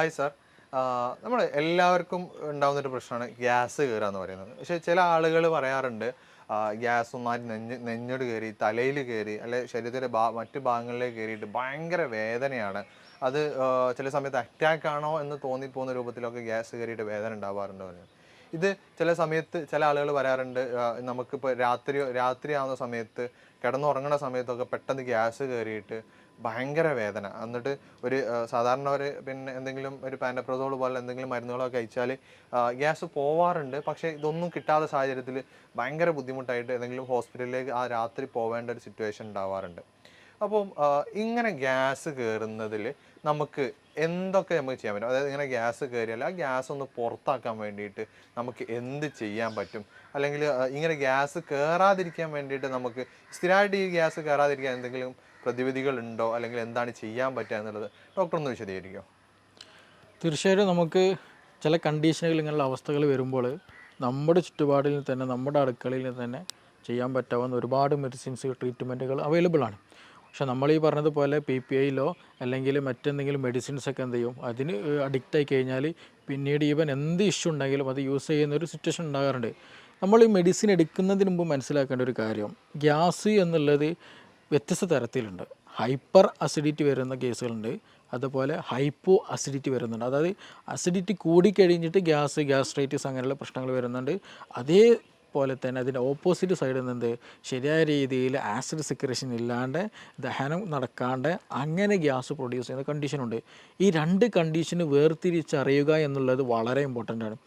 Hi sir. നമ്മൾ എല്ലാവർക്കും ഉണ്ടാകുന്നൊരു പ്രശ്നമാണ് ഗ്യാസ് കയറുക എന്ന് പറയുന്നത്. പക്ഷേ ചില ആളുകൾ പറയാറുണ്ട് ഗ്യാസ് ഒന്നായിട്ട് നെഞ്ഞോട് കയറി തലയിൽ കയറി അല്ലെ ശരീരത്തിൻ്റെ മറ്റു ഭാഗങ്ങളിലേക്ക് കയറിയിട്ട് ഭയങ്കര വേദനയാണ്. അത് ചില സമയത്ത് അറ്റാക്ക് ആണോ എന്ന് തോന്നിപ്പോകുന്ന രൂപത്തിലൊക്കെ ഗ്യാസ് കയറിയിട്ട് വേദന ഉണ്ടാവാറുണ്ട് പറയുന്നത്. ഇത് ചില സമയത്ത് ചില ആളുകൾ പറയാറുണ്ട് നമുക്കിപ്പോൾ രാത്രിയാവുന്ന സമയത്ത് കിടന്നുറങ്ങുന്ന സമയത്തൊക്കെ പെട്ടെന്ന് ഗ്യാസ് കയറിയിട്ട് ഭയങ്കര വേദന. എന്നിട്ട് ഒരു സാധാരണ ഒരു പിന്നെ എന്തെങ്കിലും ഒരു പാൻറ്റപ്രസോൾ പോലെ എന്തെങ്കിലും മരുന്നുകളൊക്കെ കഴിച്ചാൽ ഗ്യാസ് പോവാറുണ്ട്. പക്ഷേ ഇതൊന്നും കിട്ടാത്ത സാഹചര്യത്തിൽ ഭയങ്കര ബുദ്ധിമുട്ടായിട്ട് ഏതെങ്കിലും ഹോസ്പിറ്റലിലേക്ക് ആ രാത്രി പോവേണ്ട ഒരു സിറ്റുവേഷൻ ഉണ്ടാവാറുണ്ട്. അപ്പം ഇങ്ങനെ ഗ്യാസ് കയറുന്നതിൽ നമുക്ക് എന്തൊക്കെ നമുക്ക് ചെയ്യാൻ പറ്റും? അതായത് ഇങ്ങനെ ഗ്യാസ് കയറിയാൽ ആ ഗ്യാസ് ഒന്ന് പുറത്താക്കാൻ വേണ്ടിയിട്ട് നമുക്ക് എന്ത് ചെയ്യാൻ പറ്റും? അല്ലെങ്കിൽ ഇങ്ങനെ ഗ്യാസ് കയറാതിരിക്കാൻ വേണ്ടിയിട്ട് നമുക്ക് സ്ഥിരമായിട്ട് ഈ ഗ്യാസ് കയറാതിരിക്കാൻ എന്തെങ്കിലും പ്രതിവിധികളുണ്ടോ? അല്ലെങ്കിൽ എന്താണ് ചെയ്യാൻ പറ്റുക എന്നുള്ളത് ഡോക്ടർ ഒന്ന് വിശദീകരിക്കുമോ? തീർച്ചയായിട്ടും നമുക്ക് ചില കണ്ടീഷനുകൾ ഇങ്ങനെയുള്ള അവസ്ഥകൾ വരുമ്പോൾ നമ്മുടെ ചുറ്റുപാടിൽ തന്നെ നമ്മുടെ അടുക്കളയിൽ തന്നെ ചെയ്യാൻ പറ്റാവുന്ന ഒരുപാട് മെഡിസിൻസ് ട്രീറ്റ്മെൻറ്റുകൾ അവൈലബിൾ ആണ്. പക്ഷേ നമ്മൾ ഈ പറഞ്ഞതുപോലെ PPIയിലോ അല്ലെങ്കിൽ മറ്റെന്തെങ്കിലും മെഡിസിൻസൊക്കെ എന്ത് ചെയ്യും, അതിന് അഡിക്റ്റായി കഴിഞ്ഞാൽ പിന്നീട് ഈവൻ എന്ത് ഇഷ്യൂ ഉണ്ടെങ്കിലും അത് യൂസ് ചെയ്യുന്ന ഒരു സിറ്റുവേഷൻ ഉണ്ടാകാറുണ്ട്. നമ്മൾ ഈ മെഡിസിൻ എടുക്കുന്നതിന് മുമ്പ് മനസ്സിലാക്കേണ്ട ഒരു കാര്യം, ഗ്യാസ് എന്നുള്ളത് വ്യത്യസ്ത തരത്തിലുണ്ട്. ഹൈപ്പർ അസിഡിറ്റി വരുന്ന കേസുകളുണ്ട്, അതുപോലെ ഹൈപ്പോ അസിഡിറ്റി വരുന്നുണ്ട്. അതായത് അസിഡിറ്റി കൂടിക്കഴിഞ്ഞിട്ട് ഗ്യാസ്ട്രൈറ്റിസ് അങ്ങനെയുള്ള പ്രശ്നങ്ങൾ വരുന്നുണ്ട്. അതേപോലെ തന്നെ അതിൻ്റെ ഓപ്പോസിറ്റ് സൈഡിൽ നിന്ന് ശരിയായ രീതിയിൽ ആസിഡ് സെക്രേഷൻ ഇല്ലാണ്ട് ദഹനം നടക്കാണ്ട് അങ്ങനെ ഗ്യാസ് പ്രൊഡ്യൂസ് ചെയ്യുന്ന കണ്ടീഷനുണ്ട്. ഈ രണ്ട് കണ്ടീഷന് വേർതിരിച്ചറിയുക എന്നുള്ളത് വളരെ ഇമ്പോർട്ടൻ്റ് ആണ്.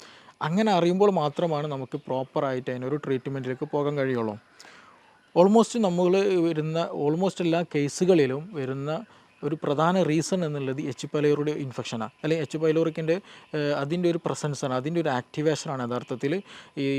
അങ്ങനെ അറിയുമ്പോൾ മാത്രമാണ് നമുക്ക് പ്രോപ്പറായിട്ട് അതിനൊരു ട്രീറ്റ്മെൻറ്റിലേക്ക് പോകാൻ കഴിയുള്ളൂ. ഓൾമോസ്റ്റ് എല്ലാ കേസുകളിലും വരുന്ന ഒരു പ്രധാന റീസൺ എന്നുള്ളത് എച്ച് പൈലോറിയുടെ ഇൻഫെക്ഷനാണ്, അല്ലെങ്കിൽ എച്ച് പൈലോറിക്കിൻ്റെ അതിൻ്റെ ഒരു പ്രസൻസാണ്, അതിൻ്റെ ഒരു ആക്ടിവേഷനാണ് യഥാർത്ഥത്തിൽ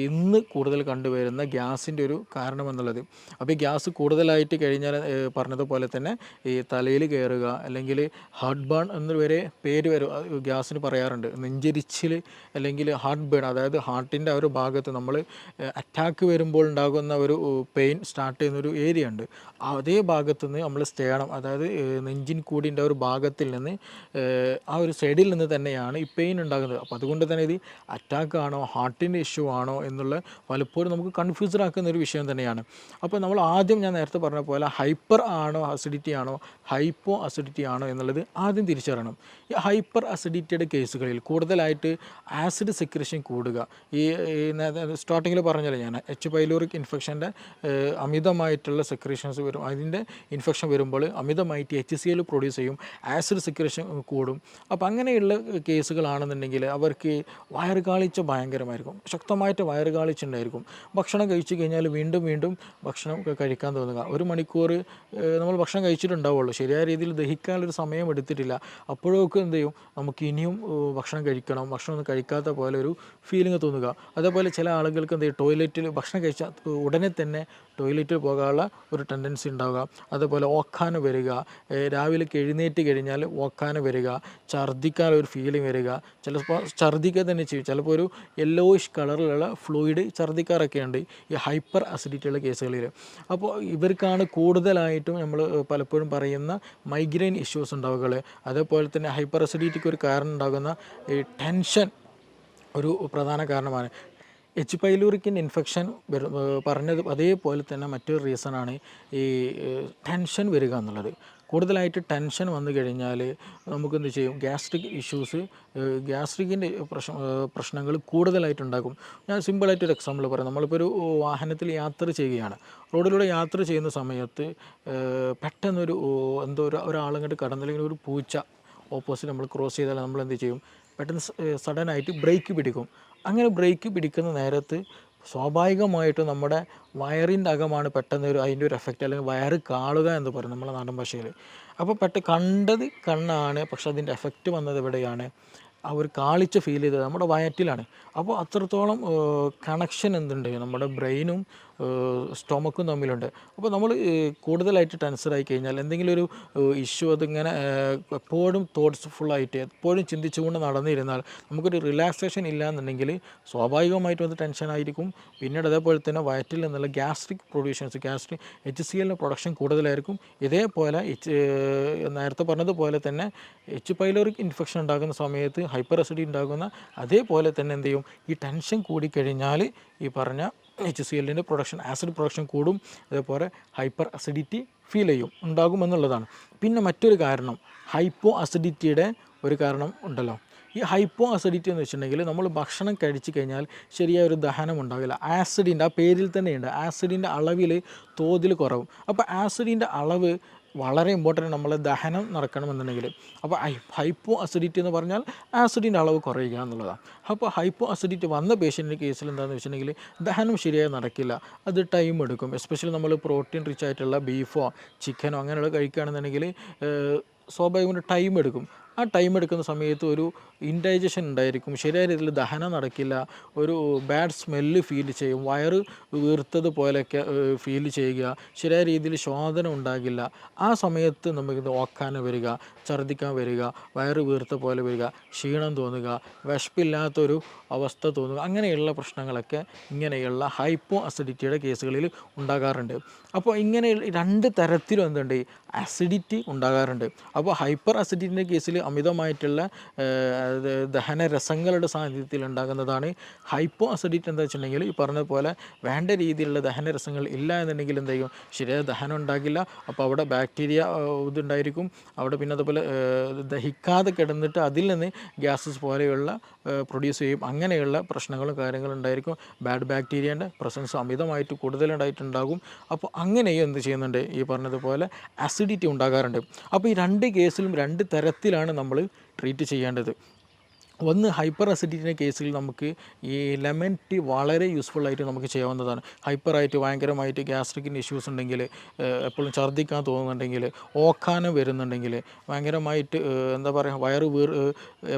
ഇന്ന് കൂടുതൽ കണ്ടുവരുന്ന ഗ്യാസിൻ്റെ ഒരു കാരണം എന്നുള്ളത്. അപ്പോൾ ഈ ഗ്യാസ് കൂടുതലായിട്ട് കഴിഞ്ഞാൽ പറഞ്ഞതുപോലെ തന്നെ ഈ തലയിൽ കയറുക, അല്ലെങ്കിൽ ഹാർട്ട് ബേൺ എന്ന് വരെ പേര് വരും ഗ്യാസിന് പറയാറുണ്ട്. നെഞ്ചരിച്ചിൽ അല്ലെങ്കിൽ ഹാർട്ട് ബേൺ, അതായത് ഹാർട്ടിൻ്റെ ആ ഒരു ഭാഗത്ത് നമ്മൾ അറ്റാക്ക് വരുമ്പോൾ ഉണ്ടാകുന്ന ഒരു പെയിൻ സ്റ്റാർട്ട് ചെയ്യുന്നൊരു ഏരിയ ഉണ്ട്. അതേ ഭാഗത്തു നിന്ന് നമ്മൾ സ്റ്റേണം, അതായത് നെഞ്ചിൻ കൂടിൻ്റെ ഒരു ഭാഗത്തിൽ നിന്ന് ആ ഒരു സൈഡിൽ നിന്ന് തന്നെയാണ് ഈ പെയിൻ ഉണ്ടാകുന്നത്. അപ്പോൾ അതുകൊണ്ട് തന്നെ ഇത് അറ്റാക്ക് ആണോ ഹാർട്ടിൻ്റെ ഇഷ്യൂ ആണോ എന്നുള്ള പലപ്പോഴും നമുക്ക് കൺഫ്യൂസ്ഡ് ആക്കുന്ന ഒരു വിഷയം തന്നെയാണ്. അപ്പോൾ നമ്മൾ ആദ്യം ഞാൻ നേരത്തെ പറഞ്ഞ പോലെ ഹൈപ്പർ ആണോ അസിഡിറ്റി ആണോ ഹൈപ്പോ അസിഡിറ്റി ആണോ എന്നുള്ളത് ആദ്യം തിരിച്ചറിയണം. ഈ ഹൈപ്പർ അസിഡിറ്റിയുടെ കേസുകളിൽ കൂടുതലായിട്ട് ആസിഡ് സെക്രേഷൻ കൂടുക, ഈ സ്റ്റാർട്ടിങ്ങിൽ പറഞ്ഞല്ലോ ഞാൻ, എച്ച് പൈലോറിക് ഇൻഫെക്ഷൻ്റെ അമിതമായിട്ടുള്ള സെക്രേഷൻസ് വരും. അതിൻ്റെ ഇൻഫെക്ഷൻ വരുമ്പോൾ അമിതമായിട്ട് HCl പ്രൊഡ്യൂസ് ചെയ്യും, ആസിഡ് സെക്രേഷൻ കൂടും. അപ്പോൾ അങ്ങനെയുള്ള കേസുകളാണെന്നുണ്ടെങ്കിൽ അവർക്ക് വയറുകാളിച്ച ഭയങ്കരമായിരിക്കും, ശക്തമായിട്ട് വയറുകാളിച്ച ഉണ്ടായിരിക്കും. ഭക്ഷണം കഴിച്ചു കഴിഞ്ഞാൽ വീണ്ടും വീണ്ടും ഭക്ഷണം കഴിക്കാൻ തോന്നുക. 1 മണിക്കൂർ നമ്മൾ ഭക്ഷണം കഴിച്ചിട്ടുണ്ടാവുള്ളൂ, ശരിയായ രീതിയിൽ ദഹിക്കാനൊരു സമയം എടുത്തിട്ടില്ല. അപ്പോഴൊക്കെ എന്ത് ചെയ്യും, നമുക്ക് ഇനിയും ഭക്ഷണം കഴിക്കണം, ഭക്ഷണം ഒന്നും കഴിക്കാത്ത പോലെ ഒരു ഫീലിംഗ് തോന്നുക. അതേപോലെ ചില ആളുകൾക്ക് എന്ത് ചെയ്യും, ടോയ്ലറ്റിൽ ഭക്ഷണം കഴിച്ചാൽ ഉടനെ തന്നെ ടോയ്ലറ്റിൽ പോകാനുള്ള ഒരു ടെൻഡൻസി ഉണ്ടാവുക. അതുപോലെ ഓക്കാനം വരിക, രാവിലെ എഴുന്നേറ്റ് കഴിഞ്ഞാൽ ഓക്കാനം വരിക, ഛർദ്ദിക്കാനൊരു ഫീലിംഗ് വരിക, ചിലപ്പോൾ ഛർദ്ദിക്കുക തന്നെ ചെയ്യും, ചിലപ്പോൾ ഒരു യെല്ലോയിഷ് കളറിലുള്ള ഫ്ലൂയിഡ് ഛർദ്ദിക്കാറൊക്കെ ഉണ്ട് ഈ ഹൈപ്പർ അസിഡിറ്റിയുള്ള കേസുകളിൽ. അപ്പോൾ ഇവർക്കാണ് കൂടുതലായിട്ടും നമ്മൾ പലപ്പോഴും പറയുന്ന മൈഗ്രെയിൻ ഇഷ്യൂസ് ഉണ്ടാവുക. അതേപോലെ തന്നെ ഹൈപ്പർ അസിഡിറ്റിക്ക് ഒരു കാരണം ഉണ്ടാകുന്ന ഈ ടെൻഷൻ ഒരു പ്രധാന കാരണമാണ്. എച്ച് പൈലോറിക്കിൻ്റെ ഇൻഫെക്ഷൻ പറഞ്ഞത് അതേപോലെ തന്നെ മറ്റൊരു റീസണാണ് ഈ ടെൻഷൻ വരിക എന്നുള്ളത്. കൂടുതലായിട്ട് ടെൻഷൻ വന്നു കഴിഞ്ഞാൽ നമുക്കെന്ത് ചെയ്യും, ഗ്യാസ്ട്രിക് ഇഷ്യൂസ്, ഗ്യാസ്ട്രിക്കിൻ്റെ പ്രശ്നങ്ങൾ കൂടുതലായിട്ടുണ്ടാകും. ഞാൻ സിമ്പിളായിട്ടൊരു എക്സാമ്പിൾ പറയാം. നമ്മളിപ്പോൾ ഒരു വാഹനത്തിൽ യാത്ര ചെയ്യുകയാണ്, റോഡിലൂടെ യാത്ര ചെയ്യുന്ന സമയത്ത് പെട്ടെന്നൊരു ഒരാളങ്ങോട്ട് കടന്നില്ലെങ്കിൽ ഒരു പൂച്ച ഓപ്പോസിറ്റ് നമ്മൾ ക്രോസ് ചെയ്താൽ നമ്മൾ എന്ത് ചെയ്യും, പെട്ടെന്ന് സഡനായിട്ട് ബ്രേക്ക് പിടിക്കും. അങ്ങനെ ബ്രേക്ക് പിടിക്കുന്ന നേരത്ത് സ്വാഭാവികമായിട്ടും നമ്മുടെ വയറിൻ്റെ അകമാണ് പെട്ടെന്ന് അതിൻ്റെ ഒരു എഫക്റ്റ്, അല്ലെങ്കിൽ വയറ് കാളുക എന്ന് പറയും നമ്മുടെ നാടൻ ഭാഷയിൽ. അപ്പോൾ കണ്ടത് കണ്ണാണ്, പക്ഷെ അതിൻ്റെ എഫക്റ്റ് വന്നത് എവിടെയാണ്, ആ ഒരു കാളിച്ച ഫീൽ ചെയ്തത് നമ്മുടെ വയറ്റിലാണ്. അപ്പോൾ അത്രത്തോളം കണക്ഷൻ എന്തുണ്ട് നമ്മുടെ ബ്രെയിനും സ്റ്റൊമക്കും തമ്മിലുണ്ട്. അപ്പോൾ നമ്മൾ കൂടുതലായിട്ട് ടെൻസറായി കഴിഞ്ഞാൽ എന്തെങ്കിലും ഒരു ഇഷ്യൂ അതിങ്ങനെ എപ്പോഴും തോട്ട്സ്ഫുള്ളായിട്ട് എപ്പോഴും ചിന്തിച്ചുകൊണ്ട് നടന്നിരുന്നാൽ നമുക്കൊരു റിലാക്സേഷൻ ഇല്ല എന്നുണ്ടെങ്കിൽ സ്വാഭാവികമായിട്ടും അത് ടെൻഷനായിരിക്കും. പിന്നീട് അതേപോലെ തന്നെ വയറ്റിൽ നിന്നുള്ള ഗ്യാസ്ട്രിക് പ്രൊഡ്യൂഷൻസ് HCl പ്രൊഡക്ഷൻ കൂടുതലായിരിക്കും. ഇതേപോലെ നേരത്തെ പറഞ്ഞതുപോലെ തന്നെ എച്ച് പൈലോറിക് ഇൻഫെക്ഷൻ ഉണ്ടാകുന്ന സമയത്ത് ഹൈപ്പർ അസിഡിറ്റി ഉണ്ടാകുന്ന അതേപോലെ തന്നെ എന്ത് ചെയ്യും, ഈ ടെൻഷൻ കൂടിക്കഴിഞ്ഞാൽ ഈ പറഞ്ഞ HCl പ്രൊഡക്ഷൻ ആസിഡ് പ്രൊഡക്ഷൻ കൂടും. അതേപോലെ ഹൈപ്പർ അസിഡിറ്റി ഫീൽ ഉണ്ടാകുമെന്നുള്ളതാണ്. പിന്നെ മറ്റൊരു കാരണം ഹൈപ്പോ അസിഡിറ്റിയുടെ ഒരു കാരണം ഉണ്ടല്ലോ. ഈ ഹൈപ്പോ അസിഡിറ്റി എന്ന് വെച്ചിട്ടുണ്ടെങ്കിൽ നമ്മൾ ഭക്ഷണം കഴിച്ചു കഴിഞ്ഞാൽ ശരിയായ ഒരു ദഹനം ഉണ്ടാവില്ല. ആസിഡിൻ്റെ ആ പേരിൽ തന്നെയുണ്ട്, ആസിഡിൻ്റെ അളവിൽ തോതിൽ കുറവും. അപ്പോൾ ആസിഡിൻ്റെ അളവ് വളരെ ഇമ്പോർട്ടൻ്റ് നമ്മളെ ദഹനം നടക്കണമെന്നുണ്ടെങ്കിൽ. അപ്പോൾ ഹൈപ്പോ അസിഡിറ്റി എന്ന് പറഞ്ഞാൽ ആസിഡിൻ്റെ അളവ് കുറയുക എന്നുള്ളതാണ്. അപ്പോൾ ഹൈപ്പോ അസിഡിറ്റി വന്ന പേഷ്യൻ്റെ കേസിൽ എന്താണെന്ന് വെച്ചിട്ടുണ്ടെങ്കിൽ ദഹനം ശരിയായി നടക്കില്ല, അത് ടൈം എടുക്കും. എസ്പെഷ്യലി നമ്മൾ പ്രോട്ടീൻ റിച്ച് ആയിട്ടുള്ള ബീഫോ ചിക്കനോ അങ്ങനെയുള്ള കഴിക്കുകയാണെന്നുണ്ടെങ്കിൽ സ്വാഭാവികമായിട്ട് ടൈം എടുക്കും. ആ ടൈം എടുക്കുന്ന സമയത്ത് ഒരു ഇൻഡൈജഷൻ ഉണ്ടായിരിക്കും, ശരിയായ രീതിയിൽ ദഹനം നടക്കില്ല, ഒരു ബാഡ് സ്മെല്ല് ഫീൽ ചെയ്യും, വയറ് വീർത്തതുപോലെയൊക്കെ ഫീൽ ചെയ്യുക, ശരിയായ രീതിയിൽ ശോധന ഉണ്ടാകില്ല. ആ സമയത്ത് നമുക്ക് ഓക്കാനം വരിക, ഛർദ്ദിക്കാൻ വരിക, വയറ് വീർത്ത പോലെ വരിക, ക്ഷീണം തോന്നുക, വിശപ്പില്ലാത്തൊരു അവസ്ഥ തോന്നുക, അങ്ങനെയുള്ള പ്രശ്നങ്ങളൊക്കെ ഇങ്ങനെയുള്ള ഹൈപ്പോ അസിഡിറ്റിയുടെ കേസുകളിൽ ഉണ്ടാകാറുണ്ട്. അപ്പോൾ ഇങ്ങനെ രണ്ട് തരത്തിലും എന്തുണ്ട്, അസിഡിറ്റി ഉണ്ടാകാറുണ്ട്. അപ്പോൾ ഹൈപ്പർ അസിഡിറ്റിൻ്റെ കേസിൽ അമിതമായിട്ടുള്ള ദഹനരസങ്ങളുടെ സാന്നിധ്യത്തിൽ ഉണ്ടാകുന്നതാണ് ഹൈപ്പോ അസിഡിറ്റി. എന്താ വെച്ചിട്ടുണ്ടെങ്കിൽ ഈ പറഞ്ഞ പോലെ വേണ്ട രീതിയിലുള്ള ദഹനരസങ്ങൾ ഇല്ല എന്നുണ്ടെങ്കിൽ എന്ത് ചെയ്യും, ശരിയായ ദഹനം ഉണ്ടാകില്ല. അപ്പോൾ അവിടെ ബാക്ടീരിയ ഇതുണ്ടായിരിക്കും, അവിടെ പിന്നെ അതുപോലെ ദഹിക്കാതെ കിടന്നിട്ട് അതിൽ നിന്ന് ഗ്യാസസ് പോലെയുള്ള പ്രൊഡ്യൂസ് ചെയ്യും. അങ്ങനെയുള്ള പ്രശ്നങ്ങളും കാര്യങ്ങളും ഉണ്ടായിരിക്കും. ബാഡ് ബാക്ടീരിയൻ്റെ പ്രസൻസ് അമിതമായിട്ട് കൂടുതലുണ്ടായിട്ടുണ്ടാകും. അപ്പോൾ അങ്ങനെയും എന്ത് ചെയ്യുന്നുണ്ട്, ഈ പറഞ്ഞതുപോലെ അസിഡിറ്റി ഉണ്ടാകാറുണ്ട്. അപ്പോൾ ഈ രണ്ട് കേസിലും രണ്ട് തരത്തിലാണ് നമ്മൾ ട്രീറ്റ് ചെയ്യേണ്ടത്. ഒന്ന് ഹൈപ്പർ അസിഡിറ്റിൻ്റെ കേസിൽ നമുക്ക് ഈ ലെമൺ ടീ വളരെ യൂസ്ഫുള്ളായിട്ട് നമുക്ക് ചെയ്യാവുന്നതാണ്. ഹൈപ്പറായിട്ട് ഭയങ്കരമായിട്ട് ഗ്യാസ്ട്രിക്കിൻ്റെ ഇഷ്യൂസ് ഉണ്ടെങ്കിൽ, എപ്പോഴും ഛർദ്ദിക്കാൻ തോന്നുന്നുണ്ടെങ്കിൽ, ഓക്കാനം വരുന്നുണ്ടെങ്കിൽ, ഭയങ്കരമായിട്ട് എന്താ പറയുക വയറ്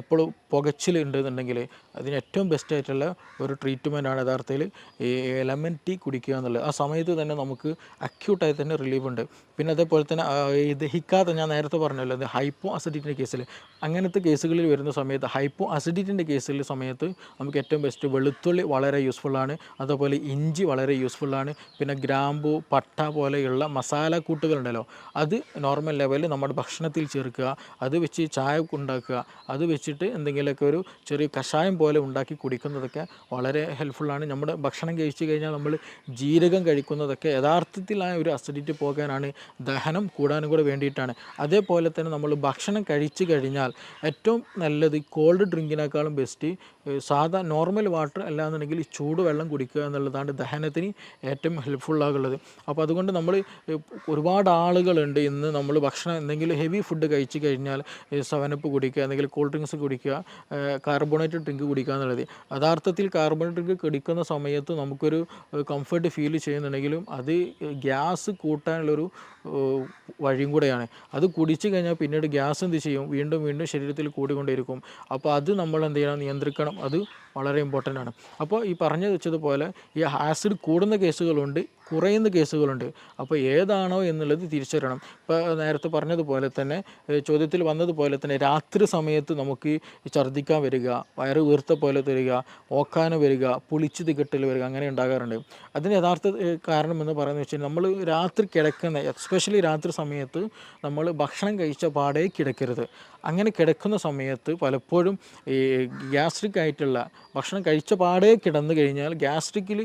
എപ്പോഴും പുകച്ചിൽ ഉണ്ടെന്നുണ്ടെങ്കിൽ അതിന് ഏറ്റവും ബെസ്റ്റായിട്ടുള്ള ഒരു ട്രീറ്റ്മെൻറ്റാണ് യഥാർത്ഥത്തിൽ ഈ ലെമൺ ടീ കുടിക്കുക എന്നുള്ളത്. ആ സമയത്ത് തന്നെ നമുക്ക് അക്യൂട്ടായി തന്നെ റിലീഫ് ഉണ്ട്. പിന്നെ അതേപോലെ തന്നെ ഈ ദഹിക്കാതെ ഞാൻ നേരത്തെ പറഞ്ഞല്ലോ, അത് ഹൈപ്പോ അസിഡിറ്റിൻ്റെ കേസിൽ അങ്ങനത്തെ കേസുകളിൽ വരുന്ന സമയത്ത് ഹൈപ്പോ അസിഡിറ്റിൻ്റെ കേസിൽ സമയത്ത് നമുക്ക് ഏറ്റവും ബെസ്റ്റ് വെളുത്തുള്ളി വളരെ യൂസ്ഫുള്ളാണ്. അതുപോലെ ഇഞ്ചി വളരെ യൂസ്ഫുള്ളാണ്. പിന്നെ ഗ്രാമ്പു, പട്ട പോലെയുള്ള മസാല കൂട്ടുകളുണ്ടല്ലോ, അത് നോർമൽ ലെവലിൽ നമ്മുടെ ഭക്ഷണത്തിൽ ചേർക്കുക, അത് വെച്ച് ചായ ഉണ്ടാക്കുക, അത് വെച്ചിട്ട് എന്തെങ്കിലുമൊക്കെ ഒരു ചെറിയ കഷായം പോലെ ഉണ്ടാക്കി കുടിക്കുന്നതൊക്കെ വളരെ ഹെൽപ്ഫുള്ളാണ്. നമ്മുടെ ഭക്ഷണം കഴിച്ചു കഴിഞ്ഞാൽ നമ്മൾ ജീരകം കഴിക്കുന്നതൊക്കെ യഥാർത്ഥത്തിൽ ആ ഒരു അസിഡിറ്റി പോകാനാണ്, ദഹനം കൂടാനും കൂടെ വേണ്ടിയിട്ടാണ്. അതേപോലെ തന്നെ നമ്മൾ ഭക്ഷണം കഴിച്ചു കഴിഞ്ഞാൽ ഏറ്റവും നല്ലത് കോൾഡ് ഡ്രിങ്കിനേക്കാളും ബെസ്റ്റ് സാധാ നോർമൽ വാട്ടർ അല്ലാന്നുണ്ടെങ്കിൽ ചൂടുവെള്ളം കുടിക്കുക എന്നുള്ളതാണ് ദഹനത്തിന് ഏറ്റവും ഹെൽപ്ഫുള്ളാകുള്ളത്. അപ്പോൾ അതുകൊണ്ട് നമ്മൾ ഒരുപാട് ആളുകളുണ്ട് ഇന്ന് നമ്മൾ ഭക്ഷണം എന്തെങ്കിലും ഹെവി ഫുഡ് കഴിച്ചു കഴിഞ്ഞാൽ സെവനപ്പ് കുടിക്കുക, എന്തെങ്കിലും കൂൾ ഡ്രിങ്ക്സ് കുടിക്കുക, കാർബണേറ്റഡ് ഡ്രിങ്ക് കുടിക്കുക എന്നുള്ളത്. യഥാർത്ഥത്തിൽ കാർബണേറ്റഡ് ഡ്രിങ്ക് കുടിക്കുന്ന സമയത്ത് നമുക്കൊരു കംഫർട്ട് ഫീൽ ചെയ്യുന്നുണ്ടെങ്കിലും അത് ഗ്യാസ് കൂട്ടാനുള്ളൊരു വഴിയും കൂടെയാണ്. അത് കുടിച്ചു കഴിഞ്ഞാൽ പിന്നീട് ഗ്യാസ് എന്ത് ചെയ്യും, വീണ്ടും വീണ്ടും ശരീരത്തിൽ കൂടിക്കൊണ്ടിരിക്കും. അപ്പോൾ അത് നമ്മൾ എന്ത് ചെയ്യണം, നിയന്ത്രിക്കണം. അത് വളരെ ഇമ്പോർട്ടൻ്റ് ആണ്. അപ്പോൾ ഈ പറഞ്ഞു വെച്ചതുപോലെ ഈ ആസിഡ് കൂടുന്ന കേസുകളുണ്ട്, കുറയുന്ന കേസുകളുണ്ട്. അപ്പോൾ ഏതാണോ എന്നുള്ളത് തിരിച്ചറിയണം. ഇപ്പോൾ നേരത്തെ പറഞ്ഞതുപോലെ തന്നെ ചോദ്യത്തിൽ വന്നതുപോലെ തന്നെ രാത്രി സമയത്ത് നമുക്ക് ഛർദ്ദിക്കാൻ വരിക, വയറ് വീർത്ത പോലെ തരിക, ഓക്കാനം വരിക, പുളിച്ച് തികട്ടൽ വരിക, അങ്ങനെ ഉണ്ടാകാറുണ്ട്. അതിന് യഥാർത്ഥ കാരണം എന്ന് പറയുന്നത് വെച്ചാൽ നമ്മൾ രാത്രി കിടക്കുന്ന, എസ്പെഷ്യലി രാത്രി സമയത്ത് നമ്മൾ ഭക്ഷണം കഴിച്ച പാടേ കിടക്കരുത്. അങ്ങനെ കിടക്കുന്ന സമയത്ത് പലപ്പോഴും ഈ ഗ്യാസ്ട്രിക് ആയിട്ടുള്ള ഭക്ഷണം കഴിച്ച പാടേ കിടന്നു കഴിഞ്ഞാൽ ഗ്യാസ്ട്രിക്കിൽ